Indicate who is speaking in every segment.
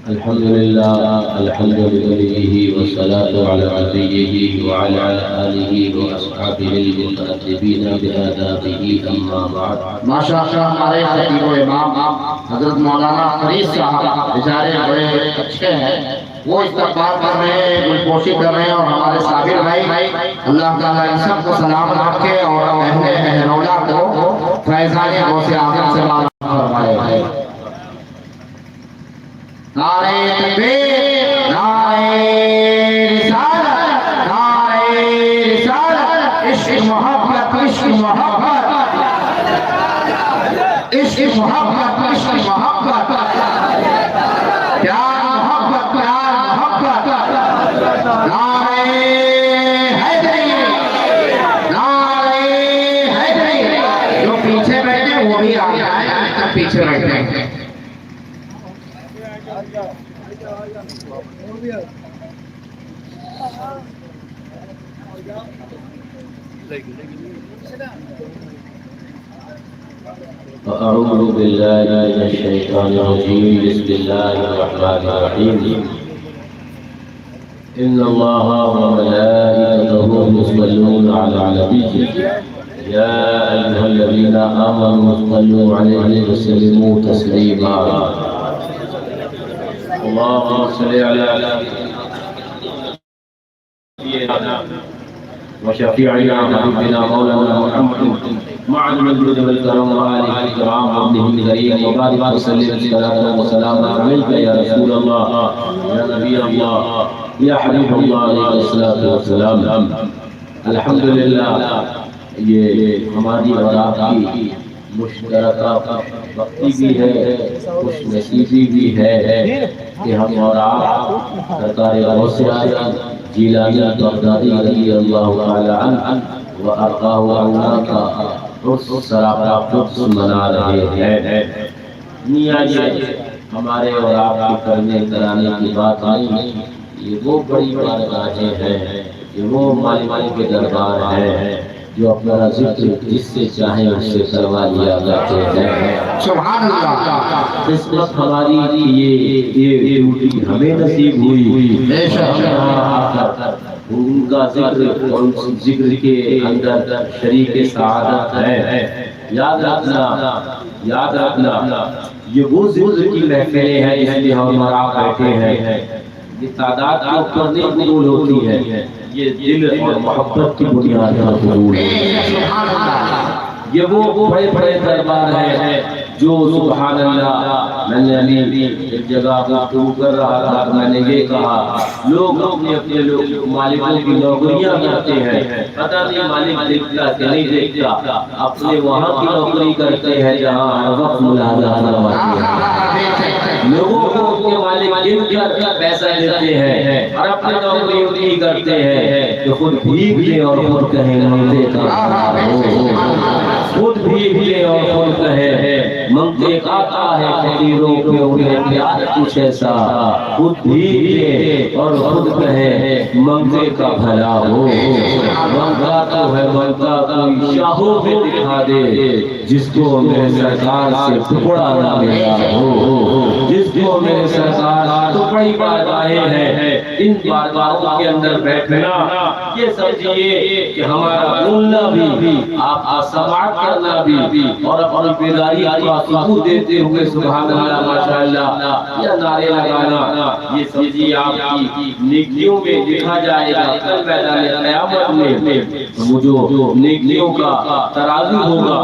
Speaker 1: الحمد لله الحمد لله والصلاة على نبيه وعلى آله وأصحابه المتأدبين بآدابه أما بعد.
Speaker 2: ماشاء اللہ ہمارے خطیب و امام حضرت مولانا فرید صاحب بیچارے بڑے اچھے ہیں، وہ استقبال کر رہے ہیں، گلپوشی کر رہے ہیں، اور ہمارے صابر بھائی اللہ تعالیٰ ان سب کو سلامت رکھے اور اہل مہرولہ کو فیضان غوث اعظم سے مالا فرمائے. نعرہ تکبیر، نعرہ رسالت، نعرہ رسالت، عشق محبت، عشق محبت، عشق محبت، عشق محبت، پیار محبت، پیار محبت. نعرہ حیدری، نعرہ حیدری. جو پیچھے بیٹھے وہ بھی آ جائیں، پیچھے بیٹھے.
Speaker 1: أعوذ بالله من الشيطان الرجيم. بسم الله الرحمن الرحيم. إن الله وملائكته يصلون على النبي يا أيها الذين آمنوا صلوا عليه وسلموا تسليما. اللهم صل على سيدنا وشفيعنا حبيبنا مولانا محمد مع المجد والكرم وآله الكرام وابنه الكريم وبارك وسلم صلاة وسلاما عليك يا رسول الله يا نبي الله يا حبيب الله عليه الصلاة والسلام. الحمدللہ یہ ہماری اور آپ کی مشترکہ وقتی بھی ہے، خوش نصیبی بھی ہے کہ ہم اور آپ سرکار غوث اعظم جیلانی بغدادی رضی اللہ تعالی عنہ و ارضاہ عنا کا سراپا قدس منا رہے ہیں. یہ ہمارے اور آپ کے کرنے کرانے کی بات نہیں، یہ وہ بڑی بارگاہیں ہیں، یہ وہ مالک کے دربار ہیں جو اپنا ذکر جس سے چاہیں اس سے کروا لیا کرتے ہیں.
Speaker 2: سبحان اللہ.
Speaker 1: قسمت ہماری یہ ڈیوٹی ہمیں نصیب ہوئی.
Speaker 2: بے شک
Speaker 1: ان کا ذکر اور اس ذکر کے اندر شریک سعادت ہے. یاد رکھنا یہ وہ ذکر کی محفلیں ہیں جس میں ہم اور آپ بیٹھے ہیں. یہ تعداد کے اوپر نہیں قبول ہوتی ہے، یہ دل اور محبت کی بنیاد پر قبول ہے. یہ وہ بڑے بڑے دربار ہیں جو سبحان اللہ. میں نے ابھی ایک جگہ گفتگو کر رہا تھا، میں نے یہ کہا لوگ اپنے مالکوں کی نوکریاں کرتے ہیں، پتہ نہیں مالک دیکھتا کہ نہیں دیکھتا، اپنے وہاں کی نوکری کرتے ہیں جہاں ہر وقت ملاحظہ فرماتے ہیں. لوگوں کو ان کے مالک گن کر پیسہ دیتے ہیں اور اپنی نوکری اتنی کرتے ہیں کہ خود بھیگ لیں اور خود کہیں منگتے کا خود بھیگ لیں اور خود کہیں منگتے آتا ہے فقیروں کے انہیں پیار کچھ ایسا. خود بھیگ لیں اور خود کہیں منگتے کا بھلا ہو. منگتا تو ہے منگتا کوئی شاہوں میں دکھا دے جس کو میرے سرکار سے ٹکڑا نہ ملا ہو. جس کو میرے سرکار تو بڑی بارگاہیں ہیں، ان بارگاہوں کے اندر بیٹھنا یہ سمجھیے کہ ہمارا بولنا بھی، آپ کا سماعت کرنا بھی اور اپنی بیداری کا ثبوت دیتے ہوئے سبحان اللہ ماشاءاللہ یا نعرے لگانا یہ سمجھیے آپ کی نیکیوں میں لکھا جائے گا. کل میدان قیامت میں وہ جو نیکیوں کا ترازو ہوگا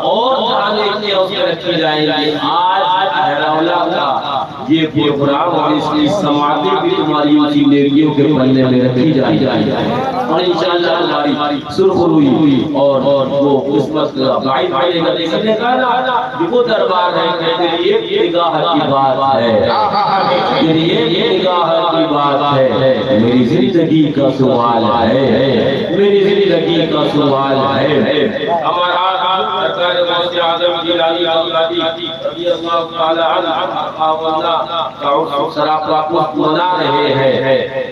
Speaker 1: اور جہاں نیکیاں اس میں رکھی جائیں گی. آج مہرولہ کا یہ پروگرام اور اس کی سماعتیں بھی تمہاری اسی نیکیوں کے پلے میں رکھی جائیں گی اور انشاءاللہ ہماری سرخروئی ہوئی اور وہ قسمت کا باعث بنے گا. دیکھنے کا نا وہ دربار ہے کہ تیری ایک نگاہ کی بات ہے، تیری ایک نگاہ کی بات ہے. میری زندگی کا سوال ہے، میری زندگی کا سوال ہے. ہمارا سرکار غوث اعظم جیلانی بغدادی رضی اللہ تعالی عنہ کا سراپا قدس منا رہے ہیں.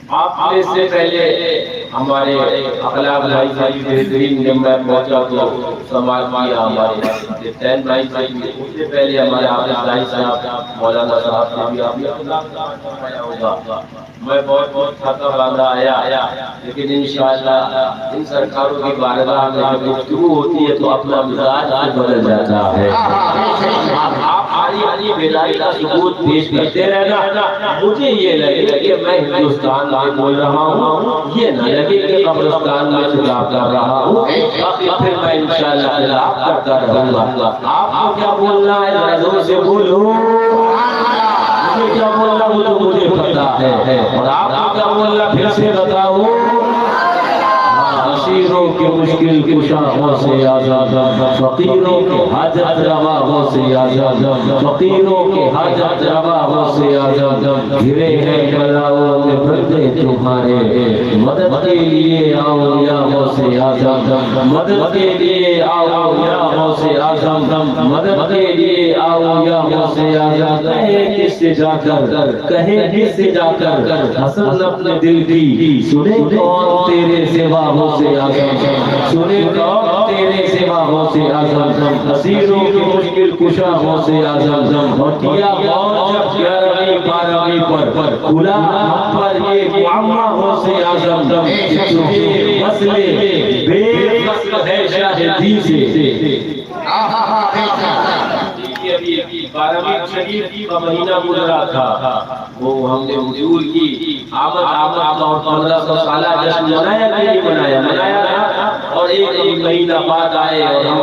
Speaker 1: آپ سے پہلے ہمارے اخلاق بھائی بھائی بہترین جب میں پہنچا تو سماج کیا ہمارے تین بھائی بھائی اس سے پہلے ہمارے حافظ بھائی صاحب مولانا صاحب سے بھی آپ نے ہوگا. میں بہت بہت تھکا باندھا آیا لیکن انشاءاللہ ان سرکاروں کی بارگاہ میں جب گفتگو ہوتی ہے تو اپنا مزاج بدل جاتا ہے. آپ آری بیداری کا ثبوت پیش کرتے رہنا. مجھے یہ لگے کہ میں ہندوستان میں بول رہا ہوں, یہ نہ لگے کہ قبرستان میں خطاب کر رہا ہوں, باقی پھر میں انشاءاللہ خطاب کرتا رہوں گا. آپ کو کیا بولنا ہے ذرا زور سے بولو. مجھے کیا بولنا وہ تو مجھے پتا ہے, اور آپ کو کیا بولنا پھر سے بتاؤ. اسیروں کے مشکل کشاہوں سے آزاد, فقیروں کے حاجت رواہوں سے آزاد, فقیروں کے حاجت رواہوں سے آزاد. گھرے ہیں بلاؤں میں بندے تمہارے, مدد کے لیے آؤ یاہوں سے آزاد, مدد کے لیے آؤ یاہوں سے آزاد, مدد کے لیے آؤ یاہوں سے آزاد. کہیں کس سے جا کر, کہیں کس سے جا کر حسن اپنے دل کی, سنے کون تیرے سوا ہو سے آزم, سنے کون تیرے سوا ہو سے آزم. اسیروں کی مشکل کشا ہو سے آزم, اور کیا کون جب 11ویں 12ویں پر کھلا ہم پر یہ معمہ ہو سے آزم. تجھے مسئلے بے فصل ہے شاہدی سے. ابھی 12ویں شریف کا مہینہ گزرا تھا, وہ ہم نے حضور کی آمد اور 1500 سالہ جشن منایا کہ نہیں منایا تھا, اور ایک مہینہ بعد آئے اور ہم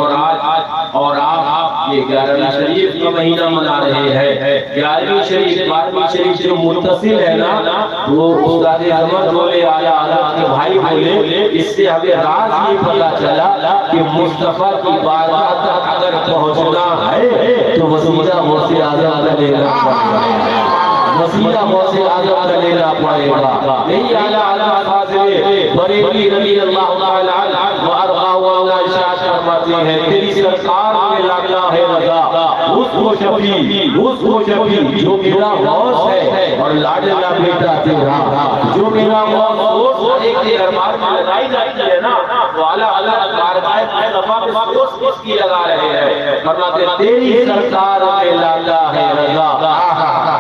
Speaker 1: اور آپ یہ 11ویں شریف کا مہینہ منا رہے ہیں. 11ویں شریف 12ویں شریف جو متصل ہے نا, وہ استاد احمد بولے آیا حضرت کے بھائی بولے, اس سے ہمیں راز یہ پتا چلا کہ مصطفیٰ کی بارگاہ تک اگر پہنچنا ہے تو وسیلہ غوث اعظم لینا پڑے گا, وسیلہ غوث اعظم لینا پڑے گا. یہی اعلیٰ فاضل بریلوی رضی اللہ تعالی عنہ وارضاہ وانا ارشاد فرماتے ہیں, تیری سرکار میں لاتا ہے رضا, اس کو شفیع جو میرا غوث ہے اور لاڈلا بیٹا تیرا, جو میرا غوث وہ ایک دربار میں لگائی جاتی ہے نا, وہ اعلیٰ بارگاہ مصطفیٰ میں اس کی لگا رہے ہیں. فرماتے ہیں تیری سرکار میں لاتا ہے رضا,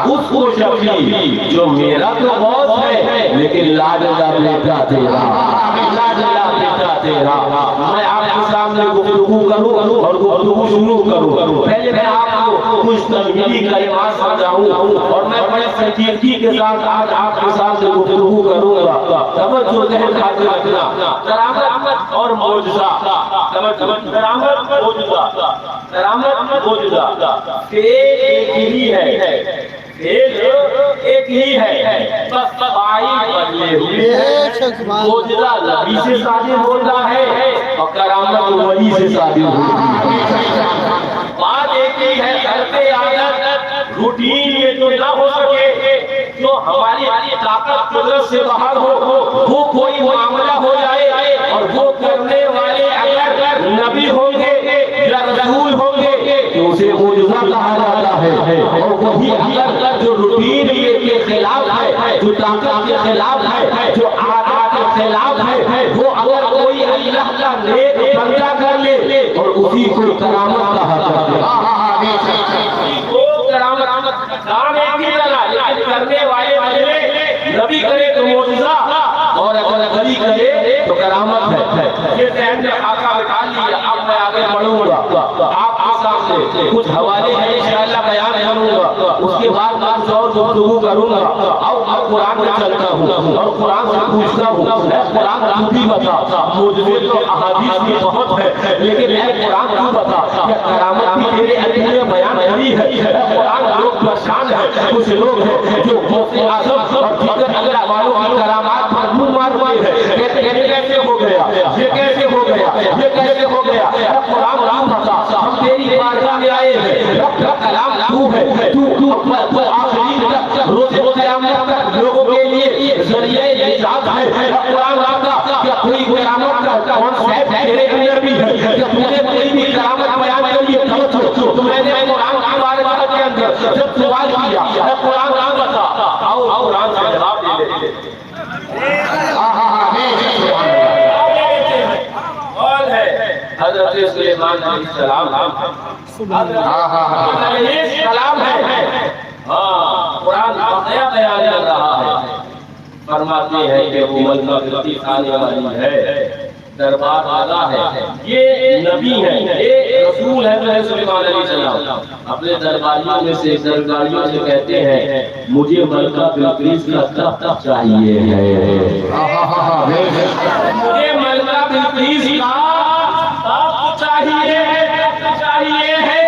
Speaker 1: اس کو شفیع جو میرا تو غوث ہے لیکن لاڈلا بیٹا تیرا, لاڈلا بیٹا تیرا. میں آپ کے سامنے گفتگو کروں اور گفتگو شروع کروں. پہلے میں آپ کو کچھ تنبیہی کلمات سمجھاؤں اور میں بڑے سنجیدگی کے ساتھ آج آپ کے سامنے گفتگو کروں گا. توجہ ذہن حاضر رکھنا. کرامت اور معجزہ, کرامت معجزہ ایک ہی ہے, ایک ہی ہے, بس فاعل بدلے ہوئے. معجزہ نبی سے صادر ہوتا ہے اور کرامت ولی سے صادر ہوتی ہے. بات ایک ہی ہے, کرتے عادت روٹین میں جو نہ ہو سکے, جو ہماری طاقت قدرت سے باہر ہو, وہ کوئی معاملہ ہو جائے اور وہ کرنے والے اگر نبی ہوں گے یا رسول ہوں گے تو اسے معجزہ کہا جاتا ہے. اور وہی اگر جو روٹین کے خلاف ہے, جو طاقت کے خلاف ہے, جو عادات کے خلاف ہے, وہ اگر کوئی اللہ کا نیک بندہ کر لے اور اسی کو کرامت کہا جاتا ہے. وہ کرامت کام ایک ہی طرح, لیکن کرنے والے بدلے, نبی کرے تو معجزہ اور اگر ولی کرے تو کرامت ہے. یہ ذہن میں خاکہ بٹھا لیا. اب میں آگے بڑھوں گا, آپ کے سامنے کچھ حوالے ہیں انشاءاللہ بیان کروں گا, اس کے بعد میں اور گفتگو کروں گا. اور میں قرآن میں چلتا ہوں اور قرآن سے پوچھتا ہوں, اے قرآن تو بھی بتا, معجزے تو احادیث میں بہت ہے, لیکن اے قرآن تو بتا کہ کرامت بھی تیرے علم میں بیان ہوئی ہے. اے قرآن لوگ پریشان ہیں, کچھ لوگ ہیں جو غوث اعظم اور دیگر اللہ والوں کی کرامات پر منہ مارتے ہیں, کہتے ہیں کیسے ہو گیا, یہ کیسے ہو گیا, یہ کیسے ہو گیا. اے قرآن تو بتا, ہم تیری بارگاہ میں آئے ہیں, رب کا کلام تو ہے, تو آخری تک روز قیامت تک لوگوں کے لیے ذریعہ نجات ہے. قرآن آتا کہ کوئی کرامت کا کانسیپٹ تیرے اندر بھی ہے, کہ تم نے کوئی بھی کرامت بیان کری ہے تو میں نے قرآن کی بارگاہ کے اندر جب سوال کیا, اے قرآن بتا, آؤ قرآن سے جواب دے. حضرت سلیمان علیہ السلام سلام ہے. ہاں قرآن نیا بیان کر رہا ہے. فرماتے ہیں کہ وہ ملکہ بلقیس آنے والی ہے, دربار آگا ہے, یہ نبی ہے, یہ رسول ہے حضرت سلیمان علیہ السلام. اپنے درباریوں میں سے درباریوں سے کہتے ہیں مجھے ملکہ بلقیس کا تخت چاہیے ہے, مجھے ملکہ بلقیس کا تخت چاہیے ہے.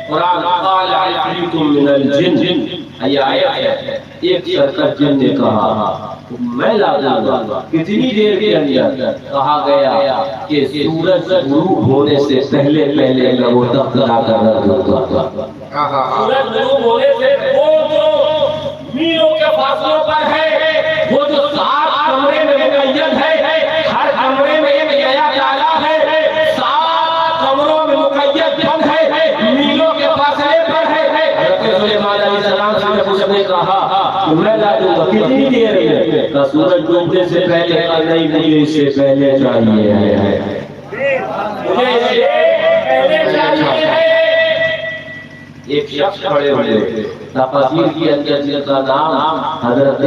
Speaker 1: قرآن قال عفریت من الجن, یہ آیت ہے. ایک سرکش جن نے کہا میں لا دوں گا. کتنی دیر کے اندر کہا گیا کہ سورج غروب ہونے سے پہلے میں وہ تخت لا کر رکھ دوں گا. سورج غروب ہونے سے وہ جو میلوں کے فاصلوں پر ہے, وہ جو 7 کمرے میں مقید ہے, ہر کمرے میں ایک نیا تالا ہے, 7 کمروں میں مقید بند ہے, میلوں کے فاصلے پر ہے. حضرت سلیمان علیہ السلام سے جب نے کہا کہ میں لا دوں گا, کتنی دیر ہے؟ کہ سورج ڈوبنے سے پہلے, نہیں مجھے اس سے پہلے چاہیے ہے, مجھے اس سے پہلے چاہیے ہے. ایک شخص کھڑے ہوئے, تفاسیر کی اندر جن کا نام حضرت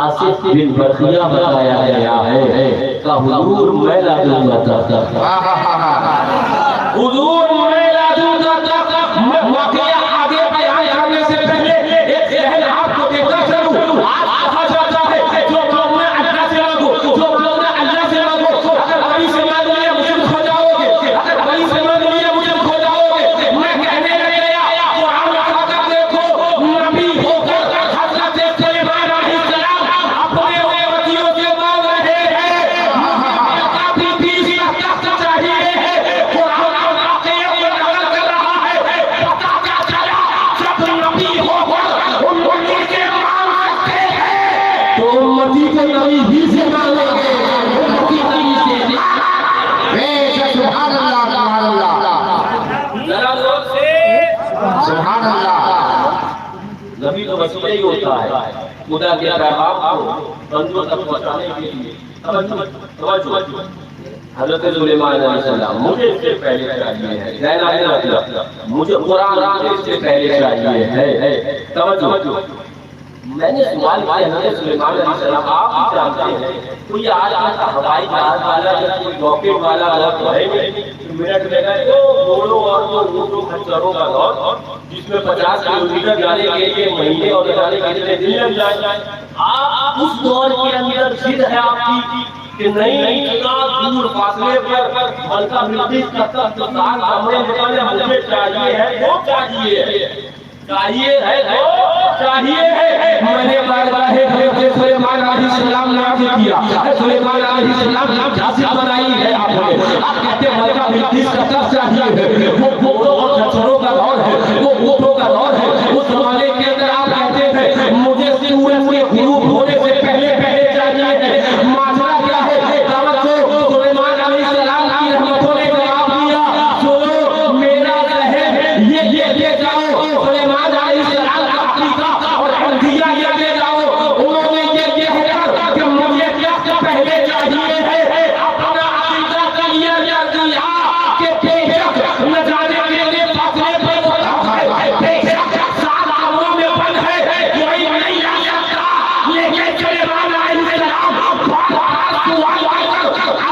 Speaker 1: آصف بن برخیہ بتایا گیا ہے کہ حضور میں لا دوں گا تخت, حضور میں لا دوں گا تخت. واقعہ آگے بیان کرنے سے پہلے ایک ذہن آپ کو دیتا چلوں. آپ کہا جاتا ہے جو لوگ نے اللہ سے مانگو, جو لوگ نے اللہ سے مانگو, اگر ولی سے مانگ لیا مجھے کھو جاؤ گے, اگر ولی سے مانگ لیا مجھے کھو جاؤ گے. میں کہنے لگ گیا قرآن اٹھا کر دیکھو, نبی ہو کر حضرت سلیمان علیہ السلام اپنے ولیوں سے مانگ رہے ہیں. کافی بیس کا تخت چاہیے ہے. قرآن واقعے کو نقل کر رہا ہے. پتا کیا چلا, جب نبی ہو کر امتی سے مانگ سکتے ہیں تو امتی کو نبی ہی سے مانگیں گے, امتی نبی سے.
Speaker 2: سبحان اللہ, سبحان اللہ,
Speaker 1: ذرا زور سے
Speaker 2: سبحان اللہ.
Speaker 1: نبی تو وسیلہ ہی ہوتا ہے خدا کے پیغام کو بندوں تک پہنچانے کے لیے. توجہ, حضرت سلیمان علیہ السلام مجھے اس سے پہلے چاہیے ہے, ذہن آنے لگا, مجھے قرآن اس سے پہلے چاہیے ہے. توجہ, میں نے سوال کیا حضرت سلیمان علیہ السلام آپ بھی جانتے ہیں کوئی آج کا ہوائی جہاز والا یا کوئی راکٹ والا تو ہے نہیں, منٹ میں گئے تو گھوڑوں اور اونٹوں خچروں کا دور جس میں 50 کلومیٹر جانے کے لیے مہینے اور جانے کے لیے دن لگ جائیں. آپ اس دور کے اندر ضد ہے آپ کی کہ نہیں اتنا دور فاصلے پر ملکہ بلقیس کا تخت 7 کمرے میں مجھے چاہیے ہے, وہ چاہیے ہے, وہ چاہیے ہے. میں نے بارگاہ حضرت سلیمان علیہ السلام نافذ کیا. سلیمان علیہ السلام نافذ بنائی ہے. آپ کہتے ہیں ملکہ بلقیس کا تخت چاہیے ہے, وہ گھوڑوں اور خچروں کا دور ہے, وہ اونٹوں کا دور ہے. اس زمانے کے اندر آپ کہتے ہیں مجھے سورج کے غروب ہونے سے پہلے چاہیے ہے. ماجرا کیا ہے؟ سلیمان علیہ السلام کی رحمتوں نے جواب دیا, سنو میرا ذہن یہ لے جاؤ, سلیمان علیہ السلام کا عقیدہ اور عقیدہ یہ لے جاؤ. انہوں نے یہ کہا کہ مجھے تخت پہلے چاہیے ہے, اپنا عقیدہ کلیئر کر دیا کہ بے شک نہ جانے کے لیے فاصلے پر ہوتا ہے, بے شک 7 کمروں میں بند ہے, کوئی نہیں جا سکتا. لیکن سلیمان علیہ السلام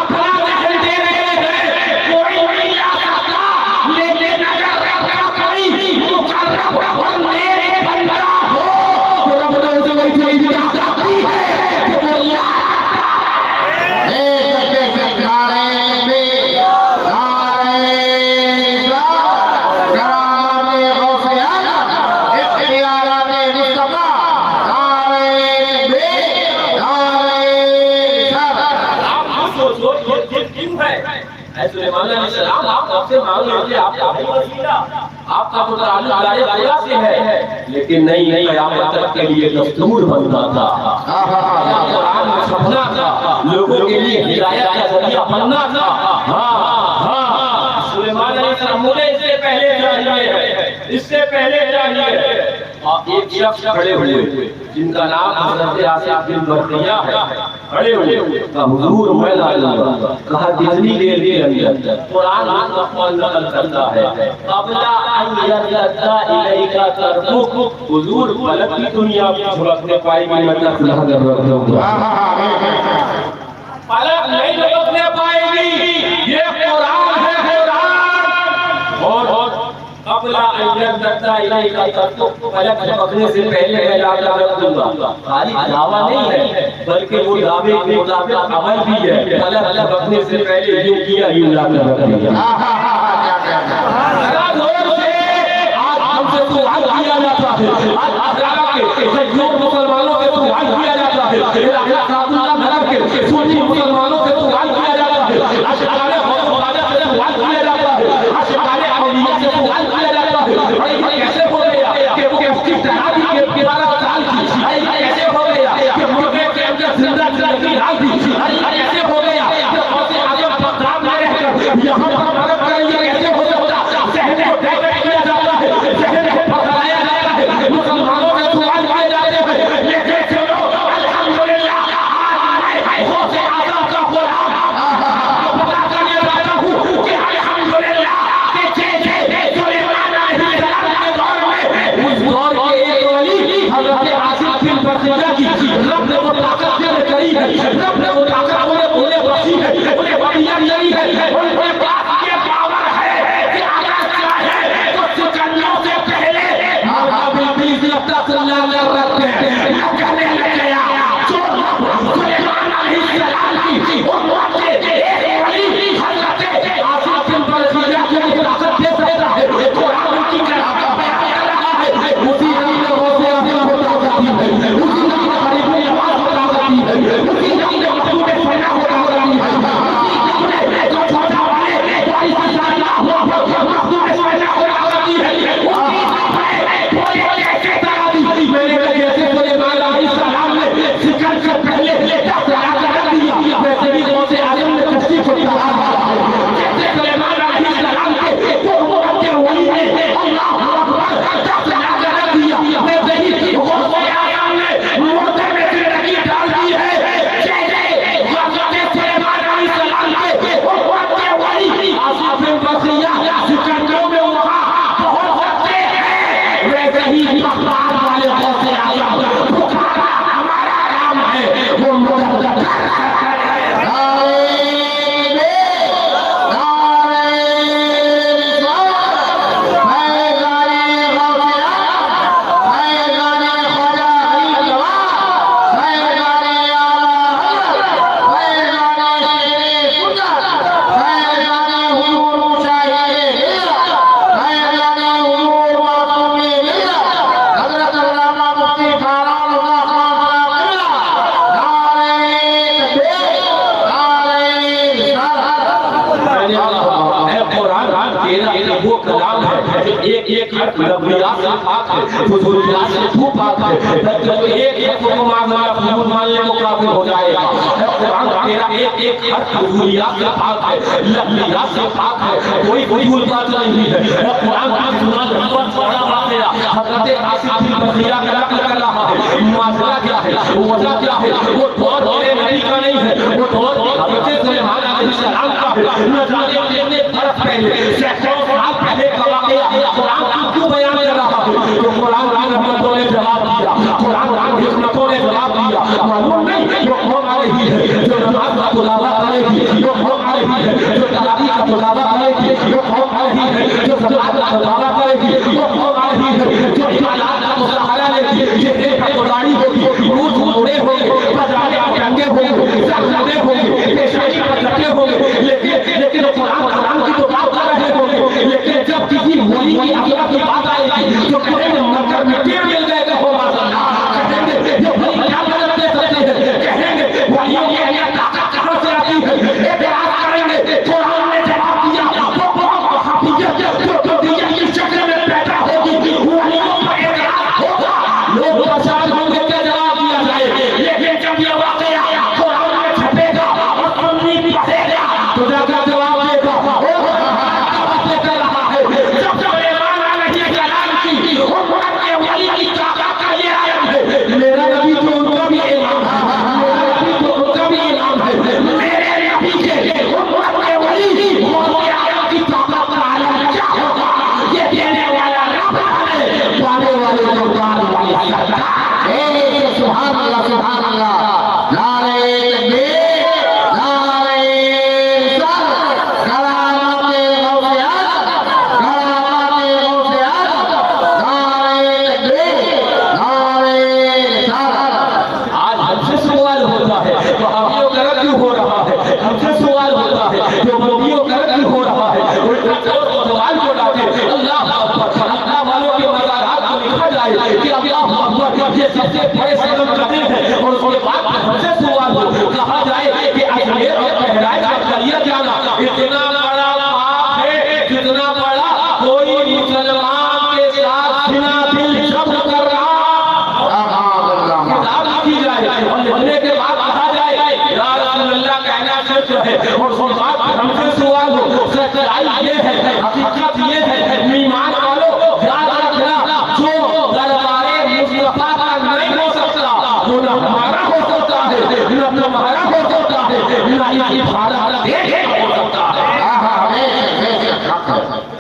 Speaker 1: اپنا ذہن دے رہے ہیں, کوئی نہیں جا سکتا. لیکن اگر کوئی مقرب اور نیک بندہ ہو تو رب نے اسے وہی چیز دی ہے کہ وہ سلیمان علیہ السلام آپ سے مانگ لیجیے, آپ کا بھائی وسیلہ, آپ کا تو تعلق دار خدا سے ہے, لیکن نہیں قیامت تک کے لیے دستور بنتا تھا, قرآن میں چھپنا تھا, لوگوں کے لیے ہدایت کا ذریعہ بننا تھا. ہاں سلیمان علیہ السلام مجھے اس سے پہلے چاہیے ہے, اس سے پہلے چاہیے ہے. اور ایک شخص کھڑے ہوئے جن کا نام حضرت آصف بن برخیہ ہے. کھڑے ہوئے کہا حضور میں لا لوں گا. کہا جتنی دیر کے اندر قرآن مقبول نقل کرتا ہے قبل ان یرتد الیک طرفک حضور فلک کی دنیا جھلکنے پائے گی میں تفلح کر رکھوں گا. فلک نہیں جھلکنے پائے گی. یہ قرآن ہے قرآن. اور قبل ان یرتد الیک طرفک فلک جھلکنے سے پہلے میں لا کر رکھ دوں گا. خالی دعویٰ نہیں ہے بلکہ وہ دعوے کے مطابق عمل بھی ہے. فلک جھلکنے سے پہلے یوں کیا یوں لا کر رکھ دیا. مسلمانوں کے سوال کیا جاتا ہے سنی مسلمانوں سے سوال کیا جاتا ہے اشعار خواجہ سے سوال کیا جاتا ہے اشعار اولیاء سے سوال کیا جاتا ہے. کیسے ہو گیا کہ وہ کس طرح کی 12 سال کی کیسے ہو گیا کہ مرغے کے اندر زندہ زندگی ڈال دی کیسے ہو گیا کہ غوث اعظم بغداد میں رہ کر یہاں پر مدد کریں گے کیسے ہو سکتا. ذہن کو ڈائیورٹ کیا جاتا ہے ذہن کو پھسلایا جاتا ہے مسلمانوں سے سوال کیے جاتے ہیں. لیکن چلو الحمدللہ غوث اعظم کا غلام بتا کرنے والا ہوں کہ الحمدللہ کہ جیسے سلیمان علیہ السلام کے دور میں اس دور کے ایک ولی حضرت آصف بن برزیہ کی رب نے وہ طاقت دے کری ہے رب نے وہ طاقت انہیں بخشی ہے انہیں بڑھیا نہیں ہے ان کے پاس یہ پاور ہے کہ اگر چاہے تو سکندوں سے پہلے رکھتے ہیں کہنے لگ گیا جو سلیمان علیہ السلام کی امت کے ایک ولی حضرت آصف بن برزیہ کی طاقت دے سکتا ہے قرآن کی طرح بیان رہا ہے اسی نے غوث اعظم کو طاقت دی ہے اسی نے غریب نواز کو طاقت دی ہے اسی نے مخدوم فنا کو طاقت دی ہے جو چھوٹا والے وارث اللہ مخدوم فنا کو طاقت دی ہے میں نے جیسے سلیمان علیہ السلام نے سکن سے پہلے دیا ویسے بھی غوث اعظم نے کشتی کو جیسے سلیمان علیہ السلام کے ولی نے اللہ اکبر دیا ویسے ہی غوث اعظم نے مردے میں زندگی ڈال دی ہے. جیسے حضرت سلیمان علیہ السلام کے ولی آصف بن برزیہ سکندوں میں وہاں پہنچ سکتے ہیں ویسے ہی بغداد والے غوث اعظم بخارا ہمارا کام ہے وہ مجدد وہ کلام ہے ایک نبیات سے پاک ہے فضولیات سے تو پاک ہے جب ایک کو ماننا فضول ماننے کو کافر ہو جائے گا. قرآن تیرا ایک حرف فضولیات سے پاک ہے لغویات سے پاک ہے کوئی فضول بات نہیں ہے. قرآن کا سنا نمبر پڑھا واقعہ حضرت آصف بن برزیہ کا نقل کر رہا ہے. معاملہ کیا ہے وجہ کیا ہے وہ دور میرے نبی کا نہیں ہے وہ دور حضرت سلیمان علیہ السلام کا ہے. نہ جانے کتنے برس پہلے سینکڑوں سال پہلے کا واقعہ قرآن کیوں بیان کر رہا ہے تو قرآن کی رحمتوں نے جواب دیا قرآن کی حکمتوں نے جواب دیا. معلوم نہیں جو قوم آ رہی ہے جو نماز کا مطالبہ کرے گی جو قوم آ رہی ہے جو تراویح کا مطالبہ کرے گی جو قوم آ رہی ہے جو زکات کا مطالبہ کرے گی جو قوم آ رہی ہے جو عبادات کا مظاہرہ لے گی چہرے پر بڑائی ہوگی منہ دھوڑے ہوں گے پجارے پر ٹنگے ہوں گے سر ہوں گے پیشانی پر لٹے ہوں گے لیکن قرآن کی تو بات کر رہے ہوں گے. لیکن جب کسی ولی کی عظمت کی بات آئے گی تو کہیں گے نظر میں ٹیڑھ مل جائے گا ہو بات کہیں گے یہ ولی کیا مدد دے سکتے ہیں کہیں گے ولیوں کی اہمیت طاقت کہاں سے آتی ہے اعتراض کریں گے. قرآن نے جواب دیا وہ وہابیت جو دیا
Speaker 2: سبحان اللہ سبحان اللہ نعرہ تکبیر نعرہ رسالت کرامت غوث اعظم کرامت غوث اعظم نعرہ تکبیر نعرہ رسالت
Speaker 1: آج ہم سے سوال ہوتا ہے وہابیوں کا رد کیوں ہو رہا ہے ہم سے سوال ہوتا ہے دیوبندیوں کا رد کیوں ہو رہا ہے سوال کو لاتے اللہ اکبر اللہ والوں کے مزارات کو لکھا جائے کہ اللہ اکبر یہ سب سے بڑے صدم کرتے ہیں اور اس کے بعد ہم سے سوال ہو کہا جائے کہ اجمیر اور بہرائچ کا قریہ جانا اتنا بڑا پاپ ہے جتنا بڑا کوئی مسلمان کے ساتھ سنا دل شب کر رہا کتاب لکھی جائے اور لکھنے کے بعد کہا جائے یا رسول اللہ کہنا شرک ہے اور اس بات ہم سے سوال ہو سچائی یہ ہے حقیقت یہ ہے ایمان والو یاد رکھنا جو دربار مصطفیٰ کا نہیں ہو سکتا وہ نہ ہمارا ہو سکتا ہے نہ تمہارا ہو سکتا ہے نہ ہی ہمارا ہو سکتا ہے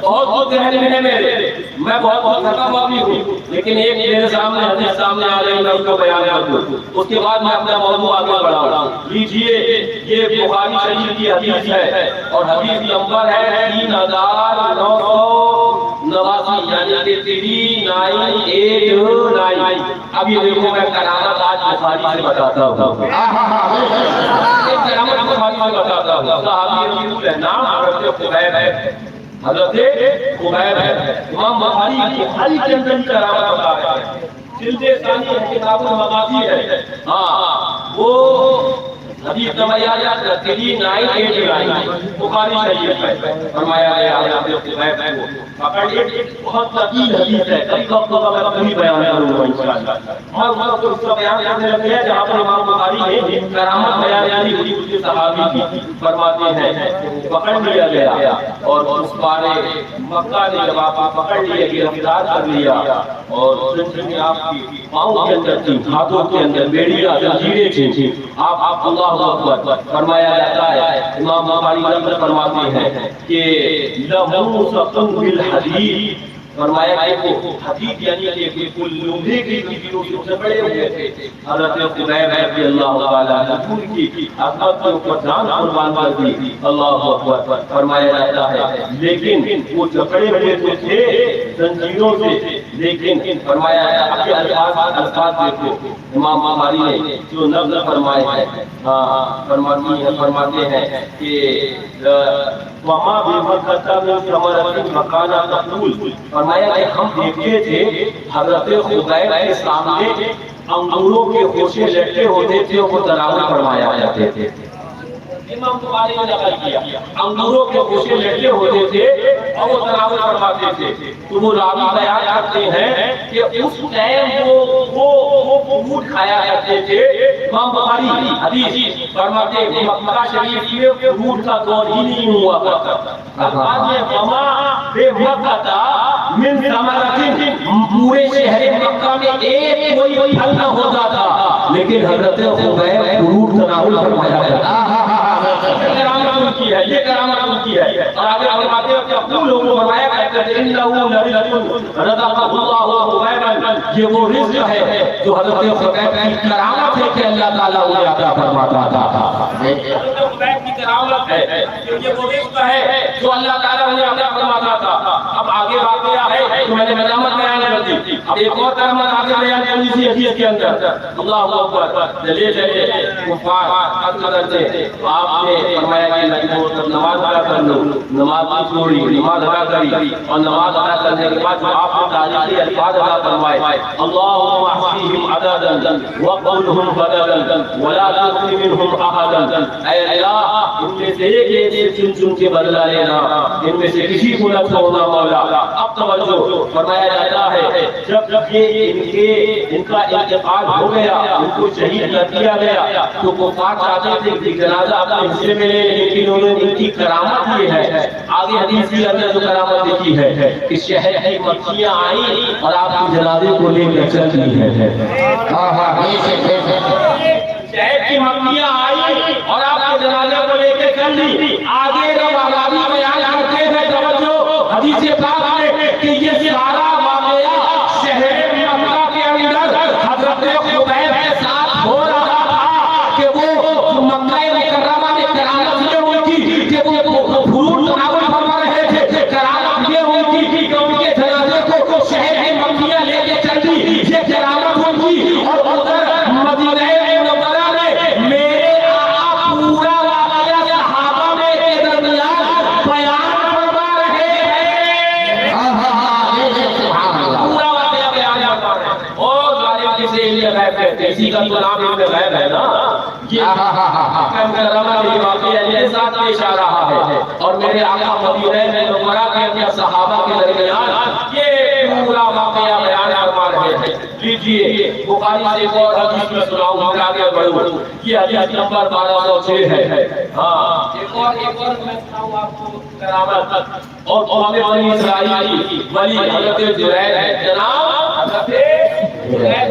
Speaker 1: بہت بہت ذہن میں ہے میرے میں بہت تھکا ہوا بھی ہوں لیکن ایک میرے سامنے حدیث سامنے آ رہی ہے میں اس کو بیان کر دوں اس کے بعد میں اپنا موضوع آگے بڑھاؤں لیجئے یہ بخاری شریف کی حدیث ہے اور حدیث نمبر ہے 3989 یعنی کہ 3989 اب یہ دیکھو میں کرامت آج بخاری سے بتاتا ہوں ایک کرامت بخاری سے بتاتا ہوں صحابی رسول ہے نام حضرت خبیب ہے حضرت خبیب ہے امام بخاری بخاری کے اندر کی کرامت بتا رہے ہیں جلد ثانی ہے کتاب المغازی ہے ہاں وہ حدیث نمبر یاد 3989 بخاری شریف میں فرمایا گیا ہے حضرت خبیب ہے وہ پکڑیے بہت طویل حدیث ہے کئی وقت کا میں پوری بیان کروں گا انشاءاللہ میں اس کا بیان کرنے لگے ہیں جہاں پر امام بخاری نے کرامت بیان کی ہوئی اس صحابی کی فرماتے ہیں پکڑ لیا گیا اور اس بارے مکہ نے جب آپ پکڑ لیے گرفتار کر لیا اور زندگی آپ کی پاؤں کے اندر تھی ہاتھوں کے اندر بیڑیاں زنجیریں تھیں آپ اللہ اکبر فرمایا جاتا ہے امام بخاری نقل فرماتے ہیں کہ لہو سقم بالحدید فرمایا کہ وہ حدید یعنی کہ بالکل لوہے کی چیزوں سے بڑے ہوئے تھے حضرت خبیب رضی اللہ تعالیٰ رسول کی عظمت کے اوپر جان قربان کر دی اللہ اکبر فرمایا جاتا ہے لیکن وہ جکڑے ہوئے تو تھے زنجیروں سے لیکن فرمایا جاتا ہے الفاظ دیکھو امام بخاری نے جو نقل فرمائے ہیں فرماتے ہیں کہ وما بمکہ من ثمرۃ مکانہ تقول فرمایا کہ ہم دیکھتے تھے حضرت خبیب کے سامنے انگوروں کے خوشے لٹکے ہوتے تھے وہ تناول فرمایا جاتے تھے امام بخاری نے نقل کیا انگوروں کے خوشے لٹکے ہوتے تھے اور وہ تناول فرماتے تھے تو وہ راوی بیان کرتے ہیں کہ اس ٹائم وہ فروٹ کھایا کرتے تھے امام بخاری حدیث فرماتے ہیں مکہ شریف میں فروٹ کا دور ہی نہیں ہوا کرتا بعد میں وما بے مکہ من ثمرۃ پورے شہر مکہ میں ایک کوئی پھل نہ ہوتا تھا لیکن حضرت خبیب فروٹ تناول فرمایا کرتے کرامت ان کی ہے یہ کرامت ان کی ہے اور آگے فرماتے ہیں کہ اپنے لوگوں کو فرمایا کرتے ہیں انہو لرزق رزقہ اللہ خبیبا یہ وہ رزق ہے جو حضرت خبیب کی کرامت ہے کہ اللہ تعالیٰ انہیں عطا فرماتا تھا حضرت خبیب کی کرامت ہے یہ وہ رزق ہے جو اللہ تعالیٰ انہیں عطا فرماتا تھا اب آگے واقعہ ہے تو میں نے کرامت بیان کر دی اب ایک اور کرامت آگے بیان کرنی تھی حدیث کے اندر اللہ اکبر چلے کفار کرتے آپ نے فرمایا کہ نماز ادا کر لو نماز نہیں چھوڑی نماز ادا کری اور نماز ادا کرنے کے بعد جو آپ نے تاریخی الفاظ ادا فرمائے اللہم احصیہم عددا وقلہم بدلا ولا تغفر منہم احدا اے اللہ ان میں سے ایک چن چن کے بدلہ لینا ان میں سے کسی کو نہ چھوڑنا مولا اب توجہ فرمایا جاتا ہے جب یہ ان کا انتقال ہو گیا ان کو شہید کر دیا گیا تو کفار چاہتے تھے کہ جنازہ اپنے حصے میں لے لیکن انہوں نے ان کی کرامت یہ ہے آگے حدیث کے اندر جو کرامت دیکھی ہے کہ شہر کی مکھیاں آئیں اور آپ کے جنازے کو لے کر چلی ہے شہر کی مکھیاں آئیں اور آپ کے جنازے کو لے کے چلی آگے راوی بیان کرتے ہیں توجہ حدیث پاک میں کہ یہ سارا واقعہ شہر مکہ کے اندر اور ظالم کسے علم غیب کہتے ہیں، اسی کا تو نام علم غیب ہے نا. یہ آقا مکرمہ کے واقعہ میرے ساتھ پیش آ رہا ہے اور میرے آقا مدینہ منورہ کے اندر صحابہ کے درمیان یہ پورا واقعہ بیان فرما رہے ہیں. لیجئے بخاری سے ایک اور حدیث میں سناؤں، ہم آگے بڑھوں. یہ حدیث نمبر 1206 ہے. ہاں ایک اور میں سناؤں آپ کو کرامت اور قوم بنی اسرائیل کی ولی حضرت جریر ہے. جناب حضرت جریر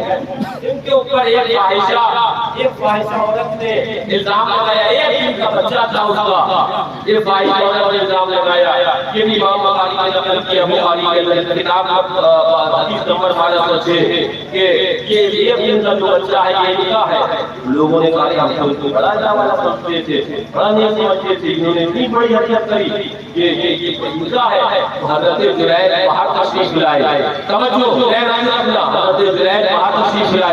Speaker 1: ان کے اوپر ایک فاحشہ عورت نے الزام لگایا. ایک دن کا بچہ تھا اس کا. یہ فاحشہ عورت نے الزام لگایا. یہ بھی امام بخاری نے نقل کیا بخاری کے اندر کتاب حدیث نمبر 1206 کہ یہ ایک دن کا جو بچہ ہے یہ نکاح ہے. لوگوں نے کہا ہم تو بڑا جاوالا سمجھتے تھے، بڑا نہیں سمجھتے تھے، انہوں نے اتنی بڑی حرکت کری. یہ نکاح ہے. حضرت جریر باہر تشریف لائے. توجہ حضرت جریر باہر تشریف لائے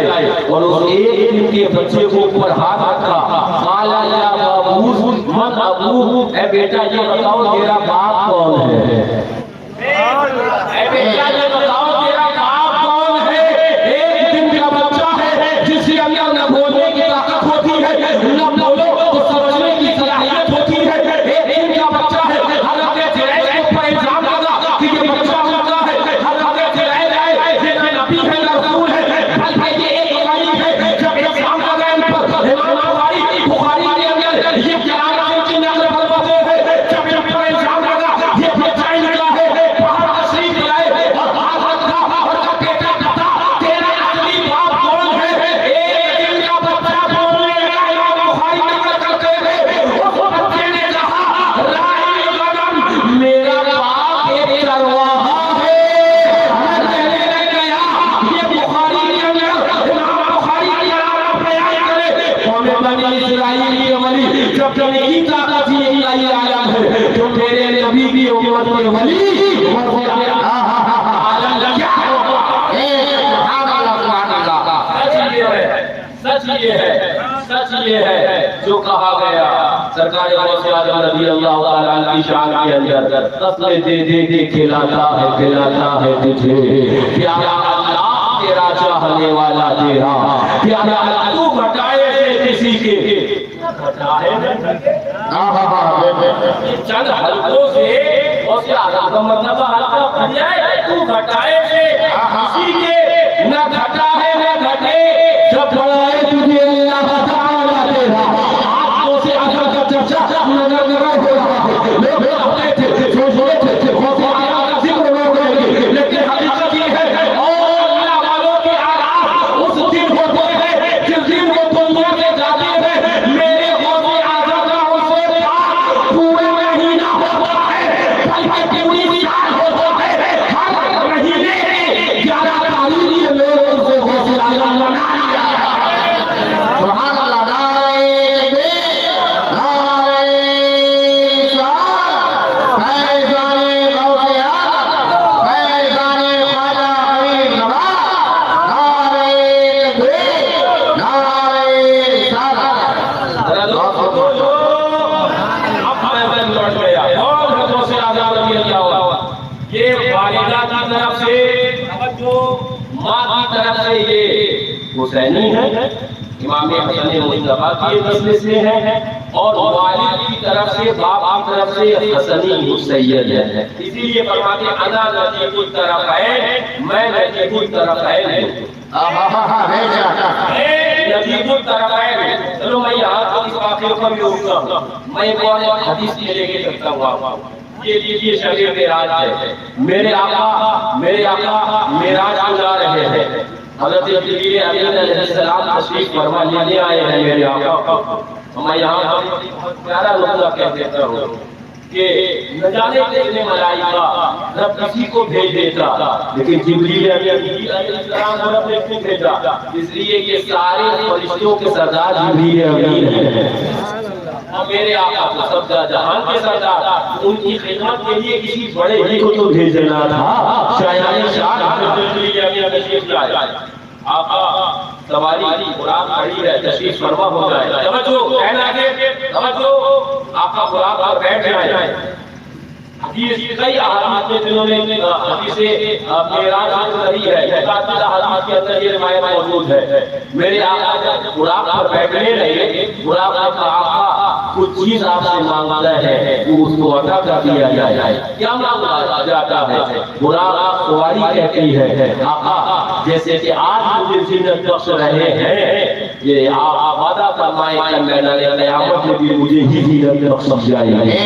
Speaker 1: اور اس ایک دن کے بچے کو اوپر ہاتھ رکھا. قالا یا ابوہ من ابوہ، اے بیٹا یہ بتاؤ تیرا باپ کون ہے؟ اے بیٹا یہ بتاؤ تیرا باپ کون ہے؟ ایک دن کا بچہ ہے جس کے اندر نہ بولنے کی طاقت ہوتی ہے، نہ بولو تو سمجھنے کی صلاحیت ہوتی ہے. ایک دن کا بچہ ہے. حضرت جریر کے اوپر الزام لگا کہ یہ بچہ ان کا ہے. حضرت جریر آئے، یہ نہ نبی ہے نہ رسول ہے، بلکہ یہ ایک غریب ہے. جب الزام لگا ان پر امام بخاری کے اندر یہ کرامت کی نقل فرماتے ہیں. جب ان پر الزام لگا یہ بچہ ان کا ہے، باہر تشریف لائے اور ہاتھ رکھا اور کہا بیٹا بتا تیرا اصلی باپ کون ہے؟ ایک دن کا بچہ بولنے لگا. امام بخاری نقل کرتے ہیں اس بچے نے کہا رائی غنم، میرا باپ ایک چرواہا ہے. میں کہنے لگ گیا یہ بخاری کے اندر امام بخاری کی علامت بیان کرے. قوم بنی اسرائیل کی ولی جب کی طاقت ہی الہی عالم ہے جو میرے نبی کی امت کے ولی سچ یہ ہے جو کہا گیا سرکار غوث اعظم رضی اللہ تعالیٰ عنہ کی شان کے اندر. قسمیں دے دے دے کھلاتا ہے تجھے پیارا اللہ تیرا چاہنے والا تیرا پیارا اللہ. تو گھٹائے سے کسی کے چند حلقوں سے غوث اعظم کا مطلب حلقہ بن جائے. تو گھٹائے سے کسی کے نہ گھٹا ہے نہ گھٹے. جب بڑھائے تجھے اللہ تعالیٰ تیرا آنکھوں سے اثر کا چرچا نظر نظر ہو رہا ہے. لوگ ہوتے تھے چھوٹے تھے غوث اعظم کا ذکر لوگ کریں گے، لیکن حقیقت یہ ہے اور اللہ والوں کے آغاز اس دن ہوتے ہیں جس دن وہ دنیا میں جاتے ہیں. میرے غوث اعظم کا اس سے پاک پورا مہینہ ہوتا ہے، بلکہ پوری سال ہوتا ہے. ہر مہینے 11 تاریخ کے لوگ ان سے غوث اعظم بنا لیا. سبحان اللہ. حسینی ہے، امام حسن مصطفیٰ کی نسل سے ہے اور والد کی طرف سے باپ کی طرف سے حسنی سید ہے. اسی لیے فرماتے ہیں انا نجیب الطرفین، میں نجیب الطرفین ہوں. نجیب الطرفین. چلو میں یہاں اس واقعے پر بھی رکتا ہوں. میں ایک اور حدیث لے کے چلتا ہوں. یہ شب معراج ہے. میرے آقا معراج کو جا رہے ہیں. حضرت جبریل امین علیہ السلام تشریف فرما لینے آئے ہیں میرے آقا. میں یہاں پر بہت پیارا نقطہ کہہ دیتا ہوں کہ نہ جانے کتنے ملائکہ رب کسی کو بھیج دیتا، لیکن جبریل علیہ السلام کو رب نے کیوں بھیجا؟ اس لیے کہ سارے فرشتوں کے سردار جبریل امین ہیں اور میرے آقا کو سب جہان کے سردار. ان کی خدمت کے لیے کسی بڑے ہی کو تو بھیجنا تھا. شاہدان شان جبریل امین تشریف لائے. آقا سواری قرآن کھڑی ہے، تشریف فرما ہو جائے. توجہ کہنا آگے توجہ. آقا قرآن پر بیٹھ جائیں. کئی احادیث میں جنہوں نے حدیث معراج ذکر رہی ہے، متعدد احادیث کے اندر یہ روایت موجود ہے، میرے آقا جب براق پر بیٹھنے لگے، براق نے کہا کچھ چیز آپ سے مانگتا ہے وہ اس کو عطا کر دیا جائے، کیا مانگا جاتا ہے؟ براق سواری کہتی ہے آقا جیسے کہ آج مجھے زندہ بخش رہے ہیں، یہ آپ وعدہ فرمائے کہ میدان قیامت میں بھی مجھے ہی زندہ بخش جائے گی،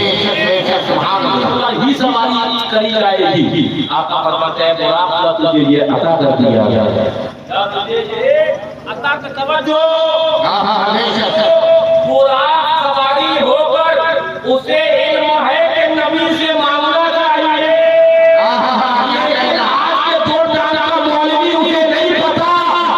Speaker 1: ہی سواری کری جائے گی۔ آقا فرماتے ہیں براق کا تجھے یہ عطا کر دیا جائے، تجھے یہ عطا کا توجہ، براق سواری ہو کر اسے علم ہے کہ نبی سے مانگنا چاہیے، آج کے دور جانا مولوی اسے نہیں پتا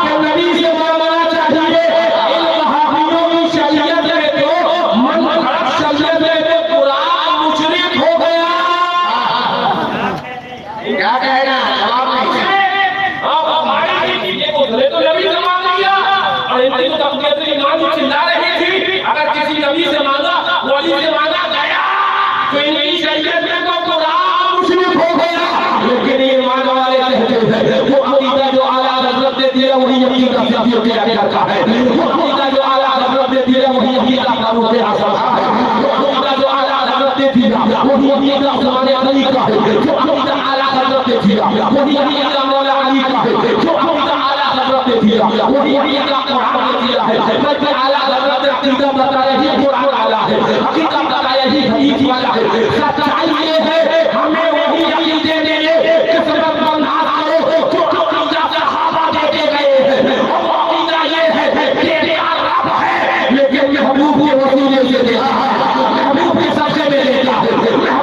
Speaker 1: کہ نبی سے مانگنا چاہیے، ان صحابیوں کی شریعت میں تو من گھڑت شریعت میں براق مشرک ہو گیا۔
Speaker 2: کیا کہہ رہا ہے؟ جواب نہیں۔
Speaker 1: اب ہماری چیزیں کو دھلے تو نبی سے مانگ لیا، اور ان کی تقویت ایمان جو چلا رہی تھی، اگر کسی نبی سے مانگا، ولی سے مانگا گیا تو ان کی شریعت میں تو قرآن مشرک ہو گیا۔ لیکن یہ ایمان والے کہتے ہیں وہ عقیدہ جو اعلیٰ حضرت نے دیا وہی عقیدہ فیصل کیا کرتا ہے، وہ عقیدہ جو اعلیٰ حضرت نے دیا وہی عقیدہ قانون سے حاصل ہے، وہ عقیدہ جو اعلیٰ حضرت نے دیا وہی عقیدہ عثمان علی کا ہے، جو عقیدہ اعلیٰ حضرت نے دیا وہی عقیدہ مولا علی کا ہے، جو عقیدہ اعلیٰ حضرت نے دیا وہی عقیدہ قرآن نے دیا ہے۔ بلکہ اعلیٰ حضرت نے عقیدہ بتایا ہی قرآن والا ہے، عقیدہ بتایا ہی حدیث والا ہے۔ سچائی یہ ہے ہمیں وہی عقیدے دے قسمت بنا کرو جو عقیدہ صحابہ دے کے گئے ہیں، وہ عقیدہ یہ ہے کہ تیرا رب ہے لیکن محبوب کے وسیلے سے دیتا ہے، محبوب کے سب سے میں لیتا ہے،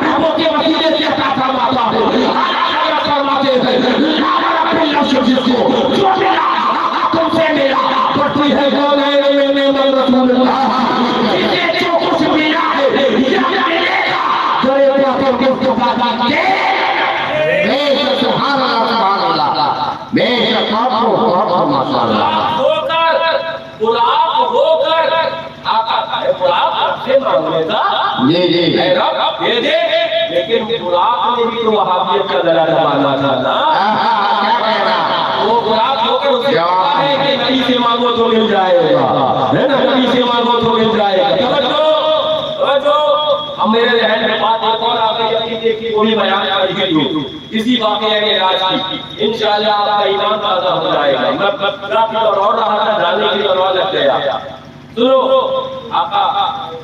Speaker 1: محبوب کے وسیلے سے عطا فرماتا ہے۔ اعلیٰ فرماتے ہیں لا رب اللہ جس کو جو میرا تم سے میرا پڑتی ہے گولے میں رسول اللہ، جسے جو کچھ ملا ہے یا ملے گا کرے تو کس کو پاتا دے۔
Speaker 2: سبحان اللہ سبحان اللہ، بے شک آپ کو بہت ماشاء اللہ۔
Speaker 1: غلام ہو کر آقا ہے غلام سے مانگنے کا
Speaker 2: جی جی
Speaker 1: اے رب دے دے، لیکن غلام نے بھی تو وہابیت کا گلا دبانا تھا نا،
Speaker 2: کیا کہہ رہا؟
Speaker 1: وہ غلام ہو کر اسے کہا ہے کہ نبی سے مانگو تو مل جائے گا، ہے نا، نبی سے مانگو تو مل جائے گا۔ توجہ اب میرے ذہن میں بات ایک اور آ گئی، اپنی دیکھی تھوڑی بیان کر ہی دوں اسی واقعہ کے راج کی، انشاءاللہ آپ کا ایمان تازہ ہو جائے گا۔ میں کافی اور رہا تھا جانے کی طرف لگ گیا۔ سنو آقا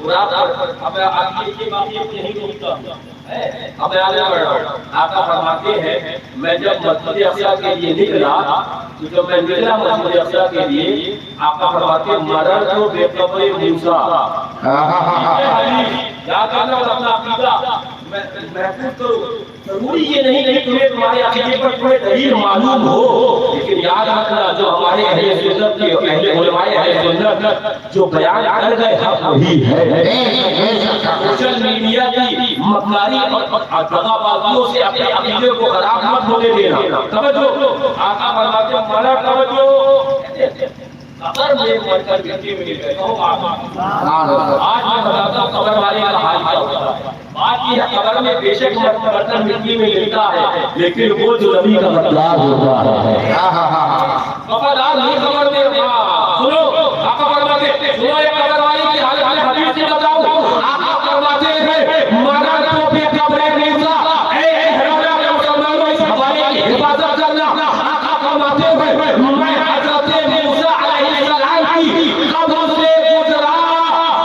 Speaker 1: مراد اب آگے یہ بات نہیں ہوتا ہے، اب میں آگے بڑھ رہا ہوں۔ آقا فرماتے ہیں میں جب مسجد اقصی کے لیے نکلا تو جب میں نکلا مسجد اقصی کے لیے، آقا فرماتے ہیں مرر تو بے قبر موسیٰ، یاد کرنا اپنا عقیدہ محفوظ کرو، ضروری یہ نہیں کہ تمہیں تمہارے عقیدے پر کوئی دلیل معلوم ہو، لیکن یاد رکھنا جو ہمارے اہل سنت کے اہل علماء اہل سنت جو بیان کر گئے حق وہی ہے۔ سوشل میڈیا کی مکاری اور دغا بازیوں سے اپنے عقیدے کو خراب مت ہونے دینا۔ توجہ آقا فرماتے ہیں مانا توجہ، قبر میں مر کر مٹی میں گر گئے، آج میں بتاتا ہوں قبر والے کا حال کیا ہوتا ہے۔ بات یہ ہے قبر میں بے شک برتن مٹی میں گرتا ہے، لیکن وہ جو نبی کا مقدار ہوتا ہے وفادار نہیں قبر میں۔ سنو آقا فرماتے ہیں سنو ایک قبر والی کی حالت میں حدیث سے بتاؤں، آقا فرماتے ہیں مرر تو بے قبر موسیٰ، اے حضرت مسلمانوں اس حوالے کی حفاظت کرنا۔ آقا فرماتے ہیں میں حضرت موسیٰ علیہ السلام کی قبر سے گزرا،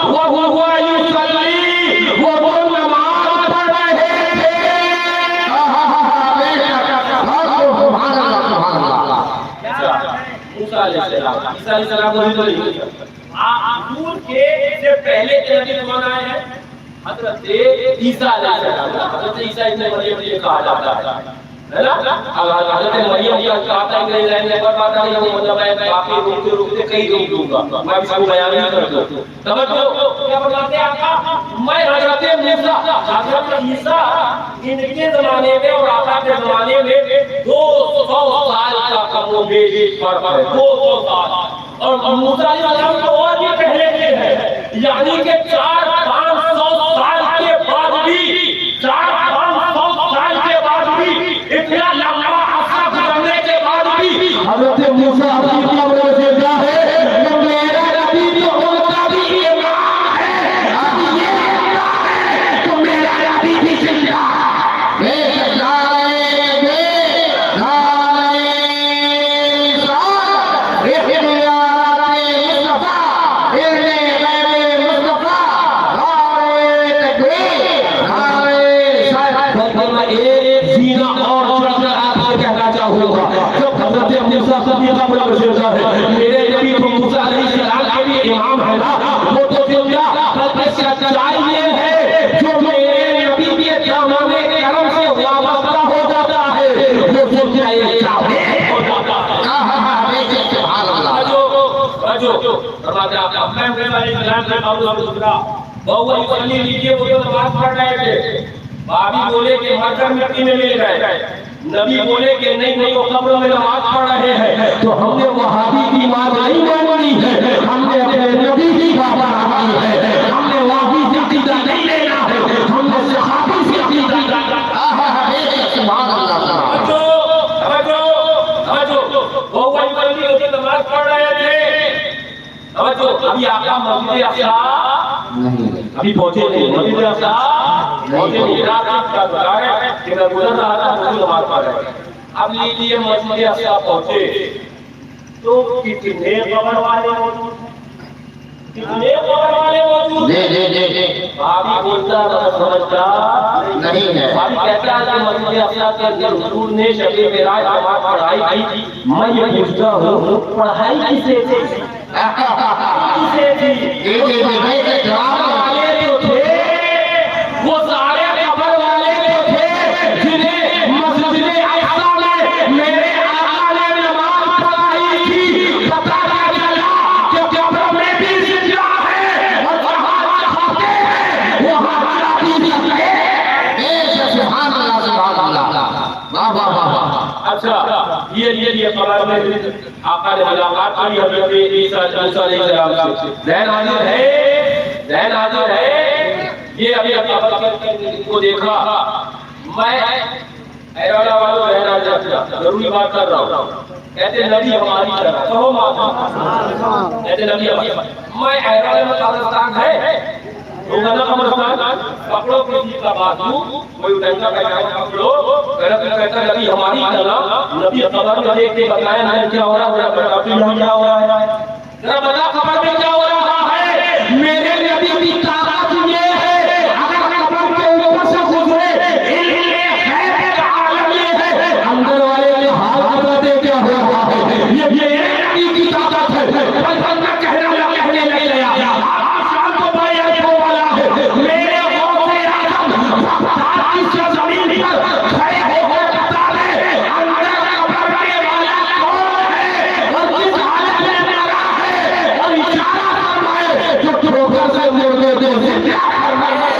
Speaker 1: وہ یصلی، وہ نماز پڑھ رہے تھے۔ موسیٰ علیہ السلام، عیسیٰ علیہ السلام کے سے پہلے کے نبی کون آئے ہیں؟ حضرت عیسیٰ علیہ السلام۔ حضرت عیسیٰ ابن مریم یہ کہا جاتا ہے نا، حضرت مریم یہ کہا تھا کہ میں پر بات نہیں ہوں، مطلب میں باقی روکتے کئی روک دوں گا، میں اس کو بیان نہیں کر دوں۔ توجہ کیا فرماتے ہیں آقا، میں حضرت موسیٰ، حضرت عیسیٰ ان کے زمانے میں اور آقا کے زمانے میں 200 سال کا کم و بیش فرق ہے، 200 سال، اور موسیٰ علیہ السلام تو اور بھی پہلے کے ہیں، یعنی کہ 400-500 سال کے بعد بھی 400-500 حضرت موسیٰ اپنی قبر سے کہا ہے کہ میرا نبی تو ہوتا بھی امام ہے، اب یہ ہوتا ہے تو میرا نبی بھی زندہ ہے۔ میرے نبی تو موسیٰ علیہ السلام کے بھی امام ہے نا، وہ تو زندہ سچائی یہ ہے جو میرے نبی کے دامن کرم سے وابستہ ہو جاتا ہے وہ سچائی چاہے ہو جاتا ہے۔ بہو علی لیجیے وہ تو نماز پڑھ رہے تھے، بھابھی بولے کہ مرکر مٹی میں مل گئے، نبی بولے کہ نہیں وہ قبر میں نماز پڑھ رہے ہیں، تو ہم نے وہابی کی بات نہیں مانی ہے، ہم نے اپنے نبی کی بات مانی ہے، ہم نے وہابی سے عقیدہ نہیں لینا ہے، ہم نے صحابی سے عقیدہ لینا ہے۔ سبحان اللہ۔ بہو علی ہوتے نماز پڑھ رہے تھے، ابھی آقا مسجد اقصیٰ ابھی پہنچے نہیں، مسجد اقصیٰ پہنچے نہیں، رات کا گزار ہے کہ میں گزر رہا تھا مجھے نماز پڑھ رہے ہیں۔ اب لیجیے مسجد اقصیٰ پہنچے تو کتنے قبر والے موجود، کتنے قبر والے موجود، بھابھی بولتا سمجھتا نہیں ہے، بھابھی کہتا ہے کہ مسجد اقصیٰ کے اندر حضور نے شب معراج نماز پڑھائی تھی، میں یہ پوچھتا ہوں پڑھائی کسے تھی؟ کسے تھی؟ قبر والے تو تھے، وہ سارے قبر والے تو تھے جنہیں مسجد اقصیٰ میں میرے آقا نے نماز پڑھائی تھی، پتہ چلا کہ قبر میں بھی زندہ ہے اور جہاں چاہتے ہیں وہاں جا بھی سکتے ہیں۔
Speaker 2: سبحان اللہ سبحان اللہ، واہ واہ واہ۔
Speaker 1: اچھا یہ قبر میں آقا نے ملاقات کی حضرت عیسیٰ علیہ السلام سے، ذہن حاضر ہے، ذہن حاضر ہے۔ یہ ابھی قبر کو دیکھا، میں ایرالہ والوں ذہن حاضر کیا، ضروری بات کر رہا ہوں، کہتے نبی ہماری طرح کہو ماں، کہتے نبی ہماری طرح، میں ایرالہ میں قبرستان ہے روزانہ قبرستان پکڑو کسی کا بازو کوئی اٹھائیتا کہتا ہے پکڑو کہتا ہے نبی ہماری طرح، نبی قبر میں دیکھ کے بتایا نا کیا ہو رہا ہے، کیا ہو رہا ہے، ذرا بتا قبر میں کیا ہو رہا ہے۔ میرے نبی کی طاقت یہ ہے اگر قبر کے اوپر سے گزرے علم غیب کا عالم یہ ہے اندر والے کے حال بتاتے کیا ہو رہا ہے، یہ نبی کی طاقت ہے۔ بندہ کہنے لگا آسان تو بھائی ایسا والا ہے، میرے غوث اعظم اس زمین پر کھڑے ہو کر بتا دے اندر قبر کے والا کون ہے اور کس حالت میں مرا ہے، اور اشارہ فرمائے جو ٹھوکر سے مردے کو زندہ فرمائے۔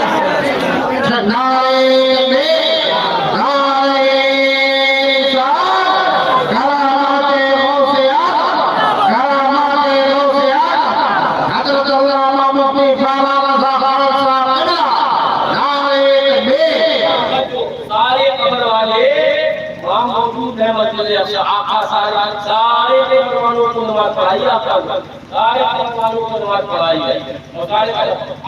Speaker 1: سارے قبر والوں کو نماز پڑھائی آقا نے، سارے قبر والوں کو نماز پڑھائی ہے۔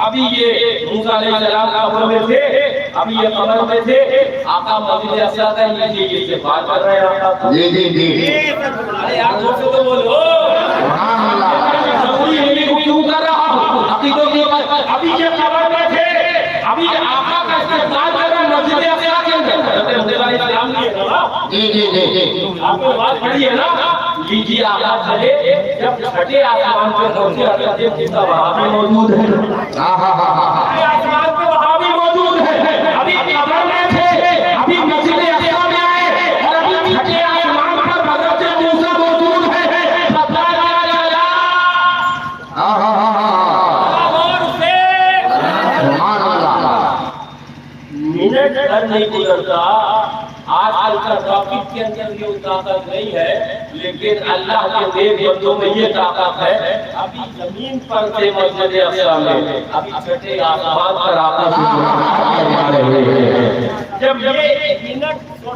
Speaker 1: ابھی یہ موسیٰ علیہ السلام قبر میں تھے، ابھی یہ قبر میں تھے، آقا مسجد اقصیٰ کا یہ استغفار کر رہے ہیں آقا۔ جی جی جی ارے آپ سے تو بولو سبحان اللہ، ضروری نبی کو کیوں کر رہا ہوں عقیدوں کی بات۔ ابھی یہ قبر میں تھے، ابھی آقا کا استغفار کر رہے ہیں مسجد اقصیٰ کے اندر۔ حضرت موسیٰ علیہ السلام کی ہے نا، جی جی جی آپ کو بات پڑھی ہے نا، لیجیے آقا چلے جب چھٹے آسمان پہ پہنچے حضرت عیسیٰ وہاں بھی موجود ہے، آسمان پہ وہاں بھی موجود ہے۔ ابھی قبر میں تھے، ابھی مسجد اقصیٰ میں آئے اور ابھی چھٹے آسمان پر حضرت موسیٰ موجود ہے۔ پتہ چلا اور سے منٹ بھر نہیں گزرتا، آج کل کا ٹاپک کے اندر یہ طاقت نہیں ہے، لیکن اللہ کے نیک بندوں میں یہ طاقت ہے۔ ابھی زمین پر سے مسجد اقصیٰ میں، ابھی چھٹے آسمان پر آقا سے فرما رہے ہیں۔ جب یہ منٹ اور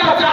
Speaker 1: 50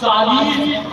Speaker 1: 40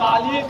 Speaker 1: 40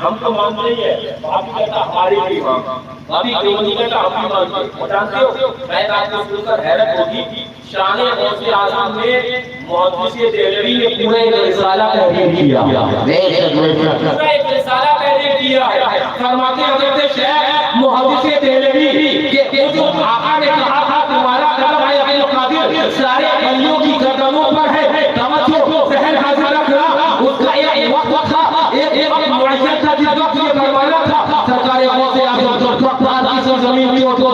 Speaker 1: ہم تو مانتے ہی ہیں، آپ کہتا ہماری بھی امام، ابھی دیوبندی کہتا ہم بھی مانتے ہیں۔ اور جانتے ہو میں آپ کو سن کر حیرت ہوگی، شان غوث اعظم میں محدث دہلوی نے پورا ایک رسالہ تحریر کیا، پورا ایک رسالہ تحریر کیا ہے۔ فرماتے ہیں حضرت شیخ محدث دہلوی کہ جو آقا نے کہا تھا تمہارا قدم ہے عبد القادر سارے ولیوں کی قدموں پر ہے، توجہ ذہن حاضر رکھنا، اس کا ایک وقت تھا، ایک وقت معین تھا جس وقت یہ فرمانا تھا سرکار غوث اعظم پاک کی سرزمین کے اوپر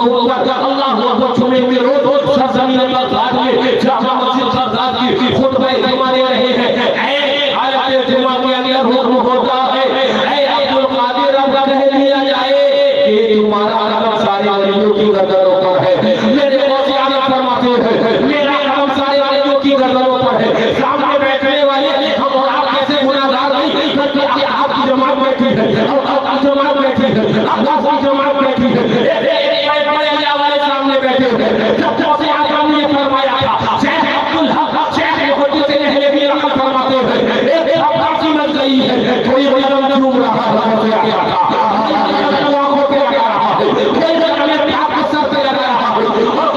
Speaker 1: اللہ اکبر چھوڑے ہوئے روز سرزمین بغداد میں جامع مسجد بغداد کی خطبہ جمعہ دے رہے ہیں۔ اے حالت جمعہ کے اندر حکم ہوتا ہے، اے عبد القادر اب کہہ دیا جائے کہ تمہارا قدم سارے ولیوں کی گردنوں پر ہے۔ میرے غوث اعظم فرماتے ہیں میرا قدم سارے ولیوں کی گردنوں پر ہے۔ سامنے بیٹھنے والے ہم اور آپ کیسے گناہگار نہیں کرتے کہ آپ کی جماعت بیٹھی ہے، آپ کی جماعت بیٹھی ہے، آپ کی جماعت بیٹھی ہے، بڑے اللہ والے سامنے بیٹھے ہیں۔ جب غوث اعظم نے یہ فرمایا تھا شیخ عبدالحق شیخ محدث دہلوی رحمت فرماتے ہیں ایک خبر سی مچ گئی ہے، کوئی قدم جھوم رہا ہے، غوث اعظم آنکھوں پہ لگا رہا ہے، کوئی قدم آپ کے سر پہ لگا رہا ہے،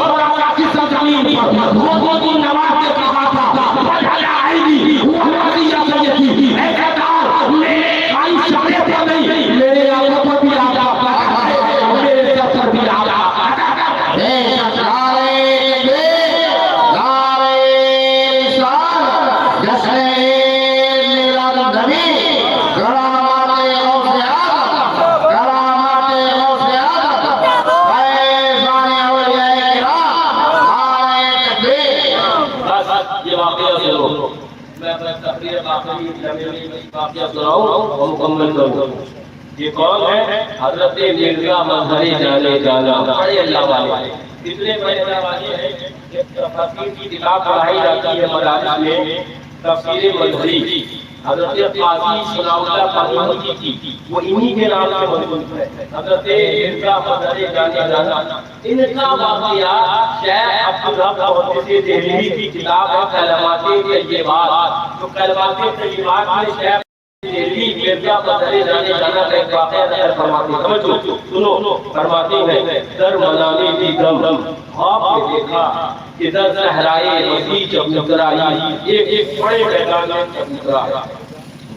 Speaker 1: اور آپ کی سرزمین پر وہ دن نواز نے کہا تھا بھلا عیدی وہ قضیہ سیدی اے قدار میرے آئی شانے پر نہیں میرے آنکھوں پر بھی آتا ہے، میرے سر پر بھی آتا ہے۔ مکمل کروں یہ کون ہے؟ حضرت مرزا مظہر جانے جانا بڑے اللہ والے، اتنے بڑے اللہ والے ہیں کہ تفسیر کی کتاب پڑھائی جاتی ہے مدارس میں، تفسیر مظہری حضرت قاضی ثناء اللہ قانونی کی وہ انہی کے نام سے منسوب ہے، حضرت مرزا مظہر جانے جانا۔ ان کا واقعہ شیخ عبدالحق محدث دہلوی کی کتاب ہے کلمات طیبات، جو کلمات طیبات میں شیخ دہلوی مرزا مظہر جانے جانا کا ایک واقعہ ذکر فرماتے ہیں۔ سمجھو سنو، فرماتے ہیں در منامی دیدم خواب میں دیکھا کہ در صحرائے وسیع چبوتر آئی، ایک بڑے میدان میں چبوترا ہے،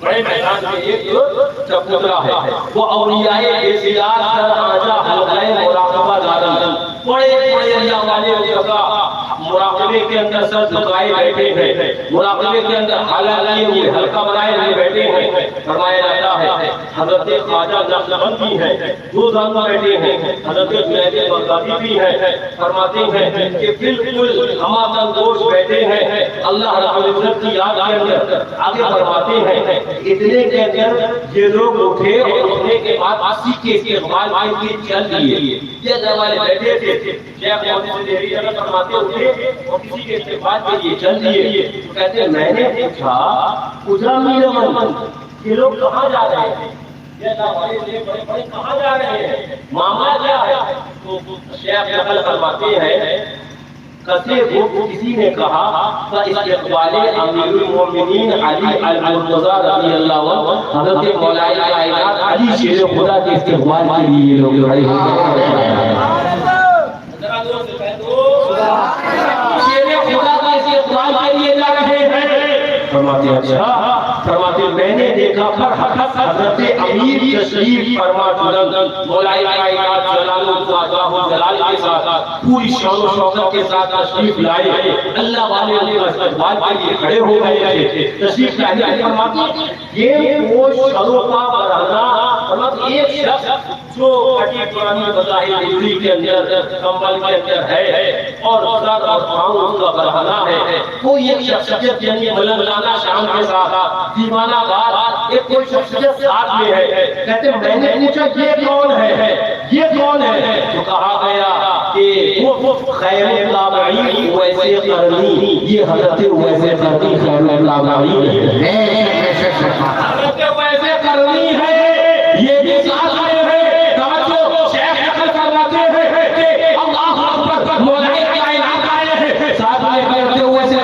Speaker 1: بڑے میدان میں ایک چبوترا ہے، وہ اولیاء بسیار در آجا حلقہ مراقبہ دارن، بڑے اللہ والے جگہ مراقبے کے اندر سر جھکائے بیٹھے ہیں، مراقبے کے اندر حالہ لیے ہوئے حلقہ بنائے ہوئے بیٹھے ہیں۔ فرمایا جاتا ہے حضرت خواجہ نقشبند بھی ہیں، دو زانو بیٹھے ہیں، حضرت جنید بغدادی بھی ہیں۔ فرماتے ہیں کہ بالکل ہمہ گوش بیٹھے ہیں اللہ رب العزت کی یاد کے اندر۔ آگے فرماتے ہیں اتنے کے اندر یہ لوگ اٹھے اور اٹھنے کے بعد اسی کے استقبال کے لیے چل دیے، یہ زمانے بیٹھے تھے۔ شیخ محدث دہلوی فرماتے اٹھے اور کسی کے استقبال کے لیے چل دیے، کہتے ہیں میں نے پوچھا اجرا میرا من یہ لوگ کہاں جا رہے ہیں، یہ بڑے کہاں جا رہے ہیں، معاملہ کیا ہے؟ تو شیخ نقل فرماتے ہیں کسی نے کہا فاستقبال امیر المومنین علی المرتضی رضی اللہ عنہ، حضرت مولائی کائنات علی شیر خدا کے استقبال کے لیے یہ لوگ کھڑے ہو گئے۔ شیر خدا کا استقبال کے لیے جا رہے ہیں۔ فرماتے ہیں اچھا، فرماتے میں نے دیکھا حضرت امیر تشریف فرما جلال مولائی کائنات جلال جلال کے ساتھ پوری شان و شوکت کے ساتھ تشریف لائے، اللہ والے ان کا استقبال کے لیے کھڑے ہو گئے تھے۔ تشریف لائے فرماتے یہ وہ شانوں کا برہنہ، فرماتے ایک شخص جو کٹی پرانی بظاہر بجلی کے اندر کمبل کے اندر ہے اور سر اور پاؤں اس کا برہنہ ہے، وہ ایک شخصیت یعنی ملنگانہ شان کے ساتھ دیوانہ بار ایک کوئی شخصیت ساتھ میں ہے۔ کہتے ہیں میں نے پوچھا یہ کون ہے، یہ کون ہے؟ تو کہا گیا کہ وہ خیر التابعین ویسے قرنی، یہ حضرت ویسے قرنی خیر التابعین ہے، حضرت ویسے قرنی ہے، یہ بھی ساتھ آئے ہیں۔ توجہ شیخ نقل فرماتے ہیں کہ اللہ اکبر مولائی کائنات آئے ہیں، ساتھ آئے حضرت ویسے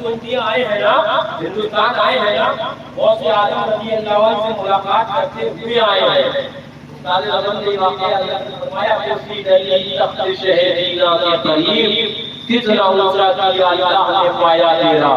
Speaker 1: جو انڈیا آئے ہیں نا، ہندوستان آئے ہیں نا، غوث اعظم رضی اللہ عنہ سے ملاقات کرتے ہوئے آئے ہیں۔ استاد اعظم نے واقعہ فرمایا کہ اسی دلیل تخت شہرینا کے قریب کتنا اونچا کیا اللہ نے پایا تیرا،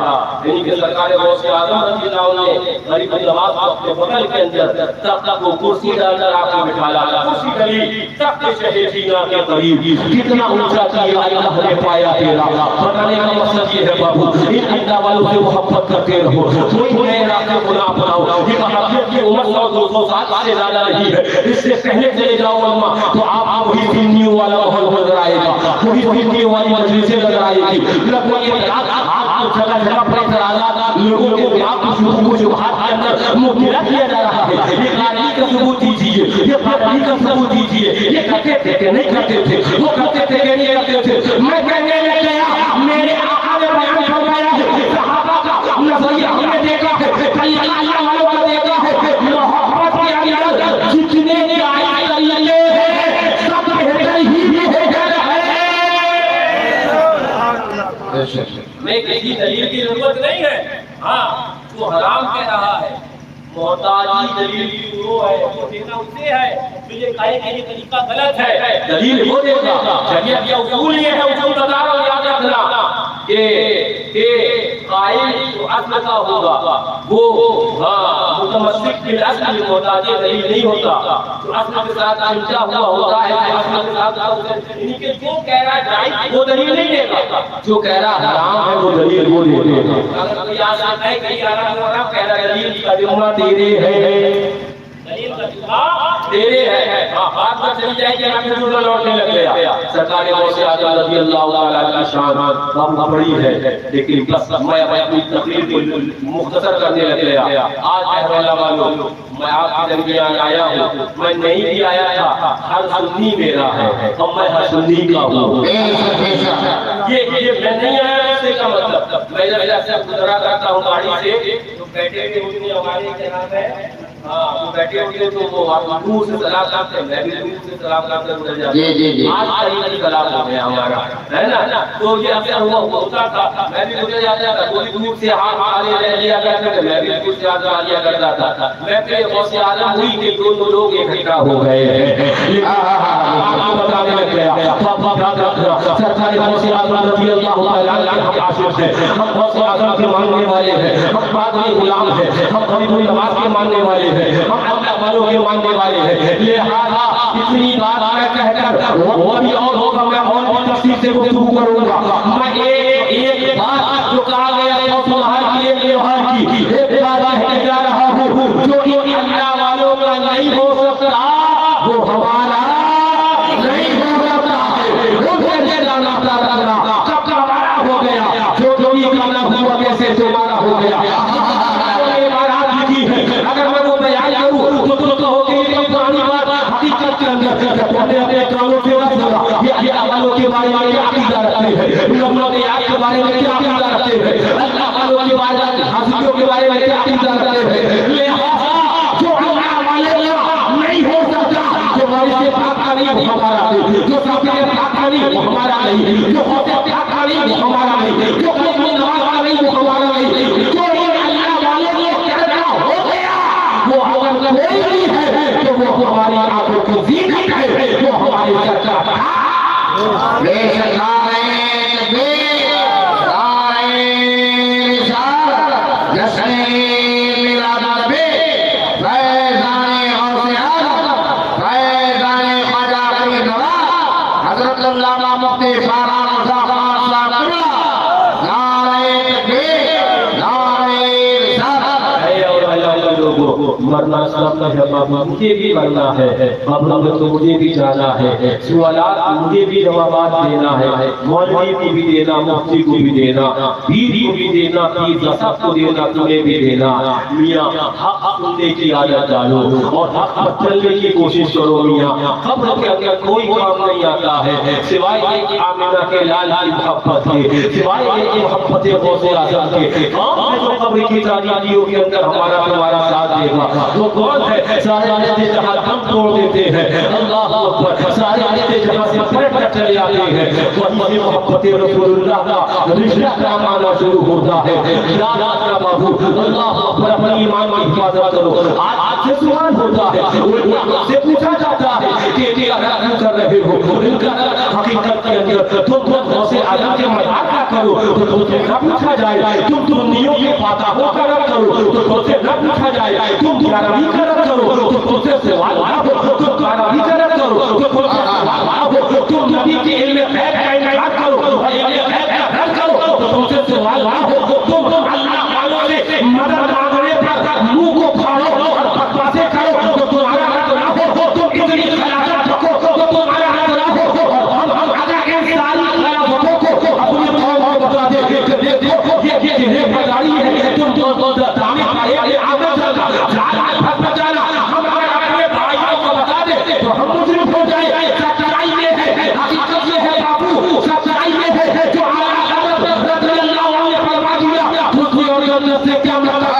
Speaker 1: یعنی کہ سرکار غوث اعظم رضی اللہ عنہ نے غریب نواز کو اپنے بغل کے اندر تخت کو کرسی ڈال کر آپ کو بٹھایا، اسی دلیل تخت شہرینا کے قریب کتنا اونچا کیا اللہ نے پایا تیرا۔ بتانے کا مقصد یہ ہے بابو، ان اللہ والوں سے محبت کرتے رہو، کوئی نئے راستے کو نہ اپناؤ۔ یہ محبت کی عمر 100-200 سال سے زیادہ نہیں ہے، اس سے پہلے چلے جاؤ علماء تو آپ وہی سنیوں والا ماحول نظر آئے گا، وہی سنیوں والی مجلسیں نظر آئے گی۔ لوگوں کے آپ کو جگہ جگہ پر اعتراضات، لوگوں کو آپ کی شروع کو شبہات کے اندر مبتلا کیا جا رہا ہے۔ یہ قرآن کا ثبوت دیجیے، یہ قرآن کا ثبوت دیجیے۔ یہ کرتے تھے کہ نہیں کرتے تھے، وہ کرتے تھے کہ نہیں کرتے تھے۔ میں کہنے لگ گیا میرے آقا نے بیان فرمایا ہے، صحابہ کا نظریہ ہم نے دیکھا ہے، اللہ والوں کا دیکھا ہے، محبت کے اندر جتنے میں کسی دلیل کی ضرورت نہیں ہے۔ ہاں جو حرام کہہ رہا ہے، محتاجی دلیل کی وہ ہے، وہ دینا اسے ہے جو یہ کہے کہ یہ طریقہ غلط ہے، دلیل وہ دے گا۔ شریعت کا اصول یہ ہے، اصول بتا رہا ہوں یاد رکھنا کہ قائل جو اصل کا ہوگا وہ متمسک بالاصل محتاجی دلیل نہیں ہوتا، جو اصل کے ساتھ سمجھا ہوا ہوتا ہے، اصل کے ساتھ یعنی کہ جو کہہ رہا ہے جائز وہ دلیل نہیں دے گا، جو کہہ رہا حرام ہے وہ دلیل وہ دے گا۔ اگر کوئی یاد آتا ہے کہ حرام کہہ رہا ہے دلیل کا جملہ تیرے ہے، دلیل کا جملہ تیرے ہے، بات پر چلی جائے کہ ہمیں جملہ لوٹنے لگ گیا۔ سرکار غوث اعظم رضی اللہ تعالیٰ کی شان بہت بڑی ہے، لیکن بس میں اپنی تقریر کو مختصر کرنے لگ گیا۔ آج اہل والوں میں آپ کے درمیان آیا ہوں، میں نہیں بھی آیا تھا، ہر سنی میرا ہے اور میں ہر سنی کا ہوں۔ یہ میں نہیں آیا اس کا مطلب میں جب ایسے گزرا کرتا ہوں گاڑی سے تو بیٹھے ہوئے ہوتے ہمارے جناب ہے، وہ بیٹھے ہوتے تو وہ دور سے سلام کرتے ہیں، میں بھی دور سے سلام کرتے گزر جاتا ہوں۔ آج قریبی سلام ہو گیا ہمارا ہے نا، تو یہ اکثر ہوا ہوتا تھا، میں بھی گزر جاتا تھا، کوئی دور سے ہاتھ آگے لے لیا کرتے تھے، میں بھی دور سے آگے لیا کرتا تھا۔ میں پہ غوث اعظم ہوئی کہ دونوں لوگ اکٹھا ہو گئے ہیں، آپ بتانے لگ گیا سرکار غوث اعظم رضی اللہ تعالیٰ عنہ ہم عاشق ہیں، ہم غوث اعظم کے ماننے والے ہیں، ہم قادری غلام ہیں، ہم غریب نواز کے ماننے والے ہیں، ہم اللہ والوں کے ماننے والے ہیں۔ لہذا اتنی بات میں کہہ کر وہ بھی اور ہوگا، میں اور بھی تفصیل سے گفتگو کروں گا۔ میں ایک بات جو کہا گیا ہے سبحان کی ایک بات کہنے جا رہا ہوں، جو اللہ والوں کا نہیں ہو سکتا وہ ہمارا نہیں ہو سکتا ہے، وہ کیسے جانا کرنا سب کا ہمارا ہو گیا، جو یہ کرنا ہوا کیسے تمہارا ہو گیا۔ اگر میں وہ بیان کروں تو تم کہو کہ یہ پرانی بات حقیقت کے اندر اپنے کاموں سے نہ سنا، یہ عملوں کے بارے میں کیا عقیدہ رکھتے ہیں، لوگوں کے آیات کے بارے میں کیا عقیدہ رکھتے ہیں، اللہ والوں کے بارے میں حاضریوں کے بارے میں کیا عقیدہ رکھتے ہیں۔ لہذا جو اللہ والے نہیں ہو سکتا، جو ہمارے سے پاک نہیں وہ ہمارا نہیں، جو سب سے پاک نہیں وہ ہمارا نہیں، جو ہوتے پاک نہیں وہ ہمارا نہیں، جو کوئی نماز کا نہیں وہ ہمارا نہیں، جو اللہ والے وہ کہنا ہو گیا وہ اگر کوئی نہیں ہے تو وہ ہماری آنکھوں کی زینت ہے، وہ ہماری سرکار ہے۔ بے شک نعرہ تکبیر، نعرہ رسالت، جشن میلاد نبی، فیضان غوث اعظم، فیضان خواجہ فرید نواز، حضرت علامہ مفتی فارغ مرزا خان صاحب قبلہ، نعرہ تکبیر، نعرہ رسالت۔ مرنا سب کا ہے بابا، مجھے بھی مرنا ہے بابا، مجھے بھی جانا ہے، سوالات مجھے بھی جوابات دینا ہے، مولوی کو بھی دینا، مفتی کو بھی دینا، پیر کو بھی دینا، پیر سب کو دینا، تمہیں بھی دینا۔ میاں حق سننے کی عادت ڈالو اور حق پر چلنے کی کوشش کرو میاں۔ قبر کے اندر کوئی کام نہیں آتا ہے سوائے ایک آمنہ کے لال کی محبت کے، سوائے ایک محبت غوث اعظم کے۔ کام ہے جو قبر کی تاریکیوں کے اندر ہمارا تمہارا ساتھ دے گا، وہ کون ہے؟ سارے آتے جہاں دم توڑ دیتے ہیں، اللہ اکبر، سارے آتے جہاں سے پلٹ کر چلے آتے ہیں، وہی محبت رسول اللہ کا رشتہ کام آنا شروع ہوتا ہے۔ یاد رکھنا بابو، اللہ اکبر، اپنے ایمان کی حفاظت کرو۔ آج سے سوال ہوتا ہے، ان سے پوچھا جاتا ہے کہ یہ اللہ کیوں کر رہے ہو؟ ان کا حقیقت کے اندر تم غوث اعظم کے مدار کا کرو تو تم سے نہ پوچھا جائے، تم سنیوں کے فاتحوں کا رد کرو تو تم سے نہ پوچھا جائے، تم گیارہویں کا رد کرو تو تم سے سوال نہ ہو، تم بارہویں کا رد کرو تو تم سے سوال نہ ہو، تم نبی کے علم غیب کا انکار کرو اور علم غیب کا رد کرو تو تم سے سوال نہ ہو، تم اللہ والوں سے مدد مانگنے پر منہ کو پھاڑو اور بکواسے کرو تو تمہارا رد نہ ہو، تم اتنی خلافت رکھو تو تمہارا رد نہ ہو، اور ہم اگر ان ساری خلافتوں کو اپنی قوم کو بتا دیں کہ دیکھو یہ جنہیں بداری ہے، تم تو دامی پائے آمد جانا، ہم اگر اپنے بھائیوں کو بتا دیں تو ہم مجرم ہو جائیں۔ سچائی یہ ہے، حقیقت یہ ہے بابو، سچائی یہ ہے جو حضرت رضی اللہ عنہ نے فرما دیا، دوسری اور جنت سے کیا مطلب؟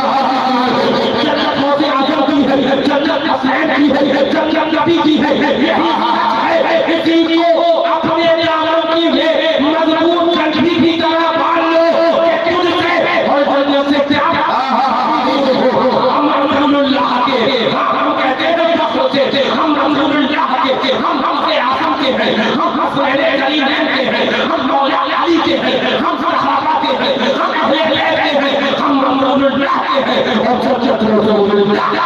Speaker 1: جنت غوث اعظم کی ہے، جنت حسین کی ہے، جنت نبی کی ہے، یہی ہے، اسی کو اپنے دامن کی ہے مضبوط کنٹھی کی طرح باندھ لو کہ تجھ سے اور جنت سے کیا؟ ہم رسول اللہ کے، ہم کہتے ہیں فخر سے، ہم رسول اللہ کے، ہم غوث اعظم کے ہیں، ہم حسین کریمین کے ہیں، ہم مولا علی کے ہیں، ہم صحابہ کے ہیں، ہم اہل بیت کے ہیں، ہم رسول اللہ کے ہیں اور جنت رسول اللہ۔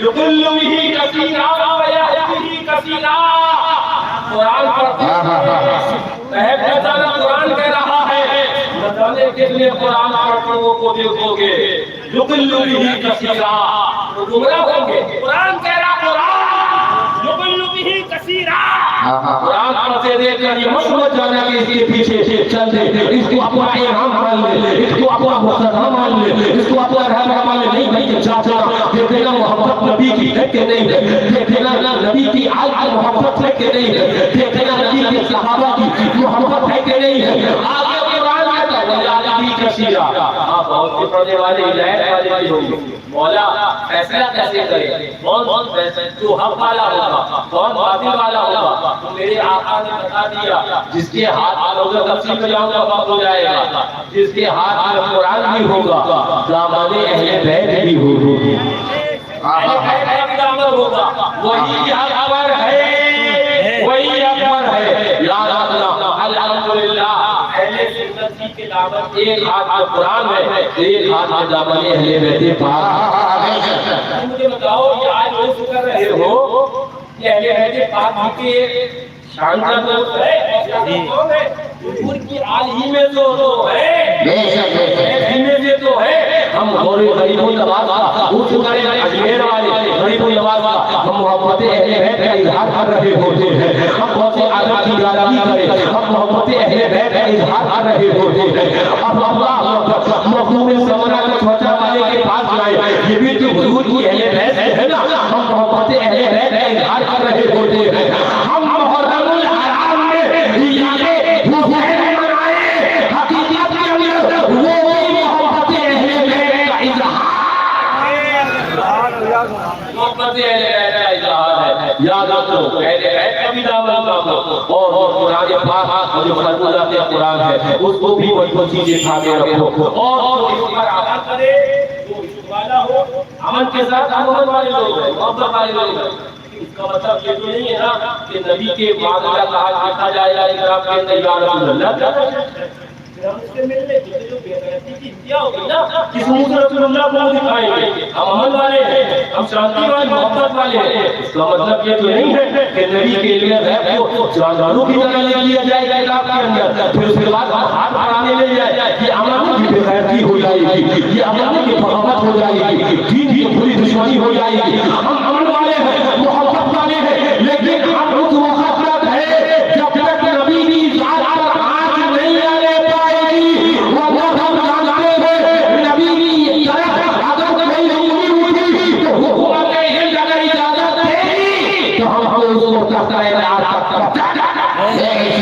Speaker 1: يضل به كثيرا ويهدي كثيرا۔ قرآن قرآن کہہ رہا ہے، بتانے کے لیے قرآن پڑھنے کو دیکھو گے، يضل به كثيرا، وہ گمراہ ہوں گے۔ قرآن کہہ رہا، قرآن يضل به كثيرا، قرآن پڑھتے دیکھ کر یہ مت سمجھ جانا کہ اس کے پیچھے چل دے، اس کو اپنا امام مان لے، اس کو اپنا مقتدی مان لے، اس کو اپنا رہبر مان لے۔ نہیں بھائی، چاچا دیکھنا محبت نبی کی ہے کہ نہیں ہے، دیکھنا نبی کی آل محبت ہے کہ نہیں ہے، دیکھنا نبی کے صحابہ کی محبت ہے کہ نہیں ہے۔ آگے قرآن آتا ہے وَيَعْلَمُ كَثِيرًا، آپ بہت سے پڑھنے والے ہدایت والے بھی ہوں گے۔ مولا فیصلہ کیسے کرے، کون جو حق والا ہوگا، کون باطل والا ہوگا؟ تو میرے آقا نے بتا دیا، جس کے ہاتھ میں تفصیل میں جاؤں گا وقت ہو جائے گا، جس کے ہاتھ میں قرآن بھی ہوگا، دامن اہل بیت بھی ہوگی، اہل بیت بھی دامن ہوگا، وہی اکبر ہے، وہی اکبر ہے۔ یاد رکھنا، الحمدللہ اہل سنت کے دامن ایک ہاتھ میں قرآن ہے، ایک ہاتھ میں دامن اہل بیت پاک۔ مجھے بتاؤ، یہ آج وہ فکر رہے ہو کہ اہل بیت پاک کی شان کا دوست ہے، ان کی آل ہی میں تو ہے، ہی میں سے تو ہے۔ ہم غریب و نواز کا اٹھ کرے اجمیر والے غریب و نواز کا ہم محبت اہل بیت کا اظہار کر رہے ہوتے ہیں، ہم بہت سے آدم کی گارامی کرے، ہم محبت اہل بیت کا اظہار کر رہے ہوتے ہیں۔ اب اللہ مخلوق سمرہ کو چھوٹا والے کے پاس لائے، یہ بھی تو حضور کی اہل بیت ہے نا، ہم محبت اہل بیت کا اظہار کر رہے ہوتے ہیں۔ ہم محرم الحرام میں یاد حسین منائے، حقیقت کے اندر وہ محبت اہل بیت کا محبت اہل بیت کا اظہار ہے۔ یاد رکھو، اہل بیت کا بھی دعویٰ کرو، اور قرآن پاک جو خربوزہ کے قرآن ہے اس کو بھی وہی چیزیں کھا کے رکھو، اور اس پر عمل کرے جو والا ہو، عمل کے ساتھ عمل والے لوگ ہیں، محبت والے لوگ ہیں۔ اس کا مطلب یہ تو نہیں ہے نا کہ نبی کے معاملہ کہا دیکھا جائے گا اقرام کے اندر یا رسول اللہ، ہم اس سے ملنے جو بے غیرتی کی انتہا ہوگی نا، کس منہ سے رسول اللہ کو دکھائیں گے؟ ہم عمل والے ہیں، ہم شانتی والے محبت والے ہیں۔ اس کا مطلب یہ تو نہیں ہے کہ نبی کے لیے غیب کو جانوروں کی طرح لے لیا جائے گا کتاب کے اندر، پھر اس کے بعد ہم ہاتھ بڑھانے لے جائے، یہ عمل کی بے غیرتی ہو جائے گی، یہ عمل کی بغاوت ہو جائے گی، دین کی بری دشمنی ہو جائے گی۔ ہم عمل والے ہیں، محبت والے ہیں، لیکن ہم اس وقت تک ہے جب تک نبی کی ذات پر آنچ نہیں آنے پائے گی، وہ ہم جانتے ہیں نبی کی طرف اگر کوئی انگلی اٹھی تو حکومت ہند اگر اجازت دے گی تو ہم اس کو تحت اعتراض تک